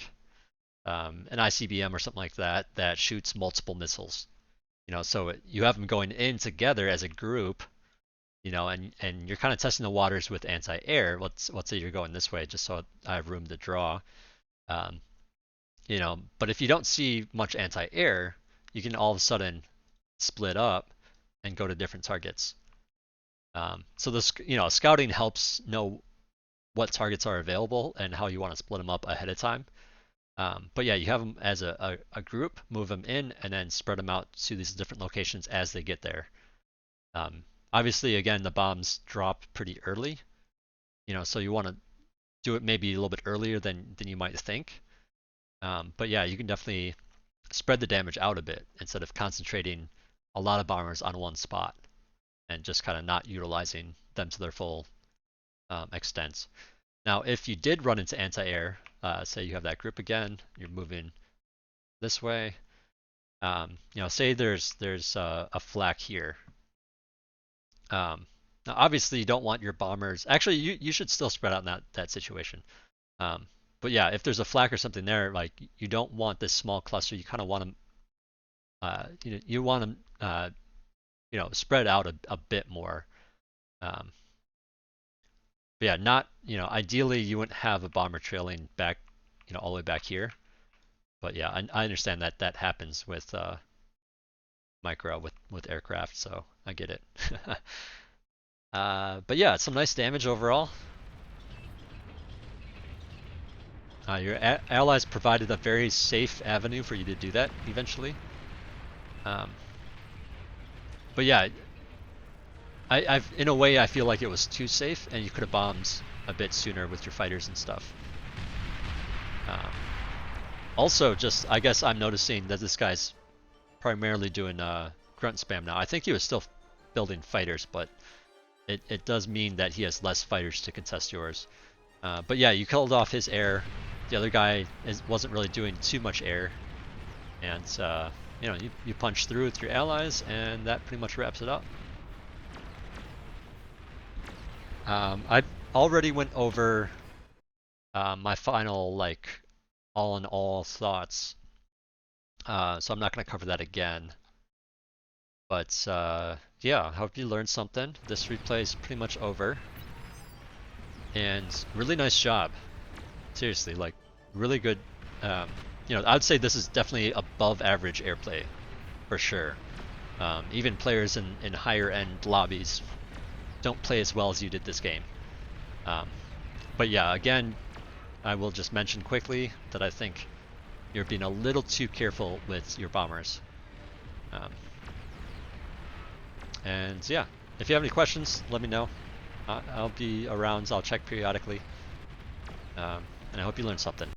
an ICBM or something like that shoots multiple missiles. So you have them going in together as a group, and you're kind of testing the waters with anti-air. Let's say you're going this way just so I have room to draw. Um, but if you don't see much anti-air, you can all of a sudden split up and go to different targets. So this, scouting helps know what targets are available and how you want to split them up ahead of time. But yeah, you have them as a group, move them in, and then spread them out to these different locations as they get there. Obviously, again, the bombs drop pretty early, so you want to do it maybe a little bit earlier than you might think. But yeah, you can definitely spread the damage out a bit instead of concentrating a lot of bombers on one spot and just kind of not utilizing them to their full extent. Now, if you did run into anti-air, say you have that group again, you're moving this way. Say there's a flak here. Now, obviously, you don't want your bombers. Actually, you should still spread out in that situation. But yeah, if there's a flak or something there, like you don't want this small cluster. You kind of want them. You want them spread out a bit more. Um, but yeah, not, ideally you wouldn't have a bomber trailing back, all the way back here. But yeah, I understand that that happens with micro with aircraft, so I get it. But yeah, it's some nice damage overall. Your allies provided a very safe avenue for you to do that eventually. Um, but yeah, I've in a way I feel like it was too safe, and you could have bombed a bit sooner with your fighters and stuff. Um, Also, just I guess I'm noticing that this guy's primarily doing grunt spam now. I think he was still building fighters, but it does mean that he has less fighters to contest yours. But yeah, you killed off his air. The other guy wasn't really doing too much air, and you punch through with your allies, and that pretty much wraps it up. I already went over my final all in all thoughts, so I'm not going to cover that again. But yeah, I hope you learned something. This replay is pretty much over. And really nice job. Seriously, really good. I'd say this is definitely above average airplay, for sure. Even players in higher end lobbies don't play as well as you did this game. But yeah, again, I will just mention quickly that I think you're being a little too careful with your bombers. And yeah, if you have any questions, let me know. I'll be around, I'll check periodically. And I hope you learned something.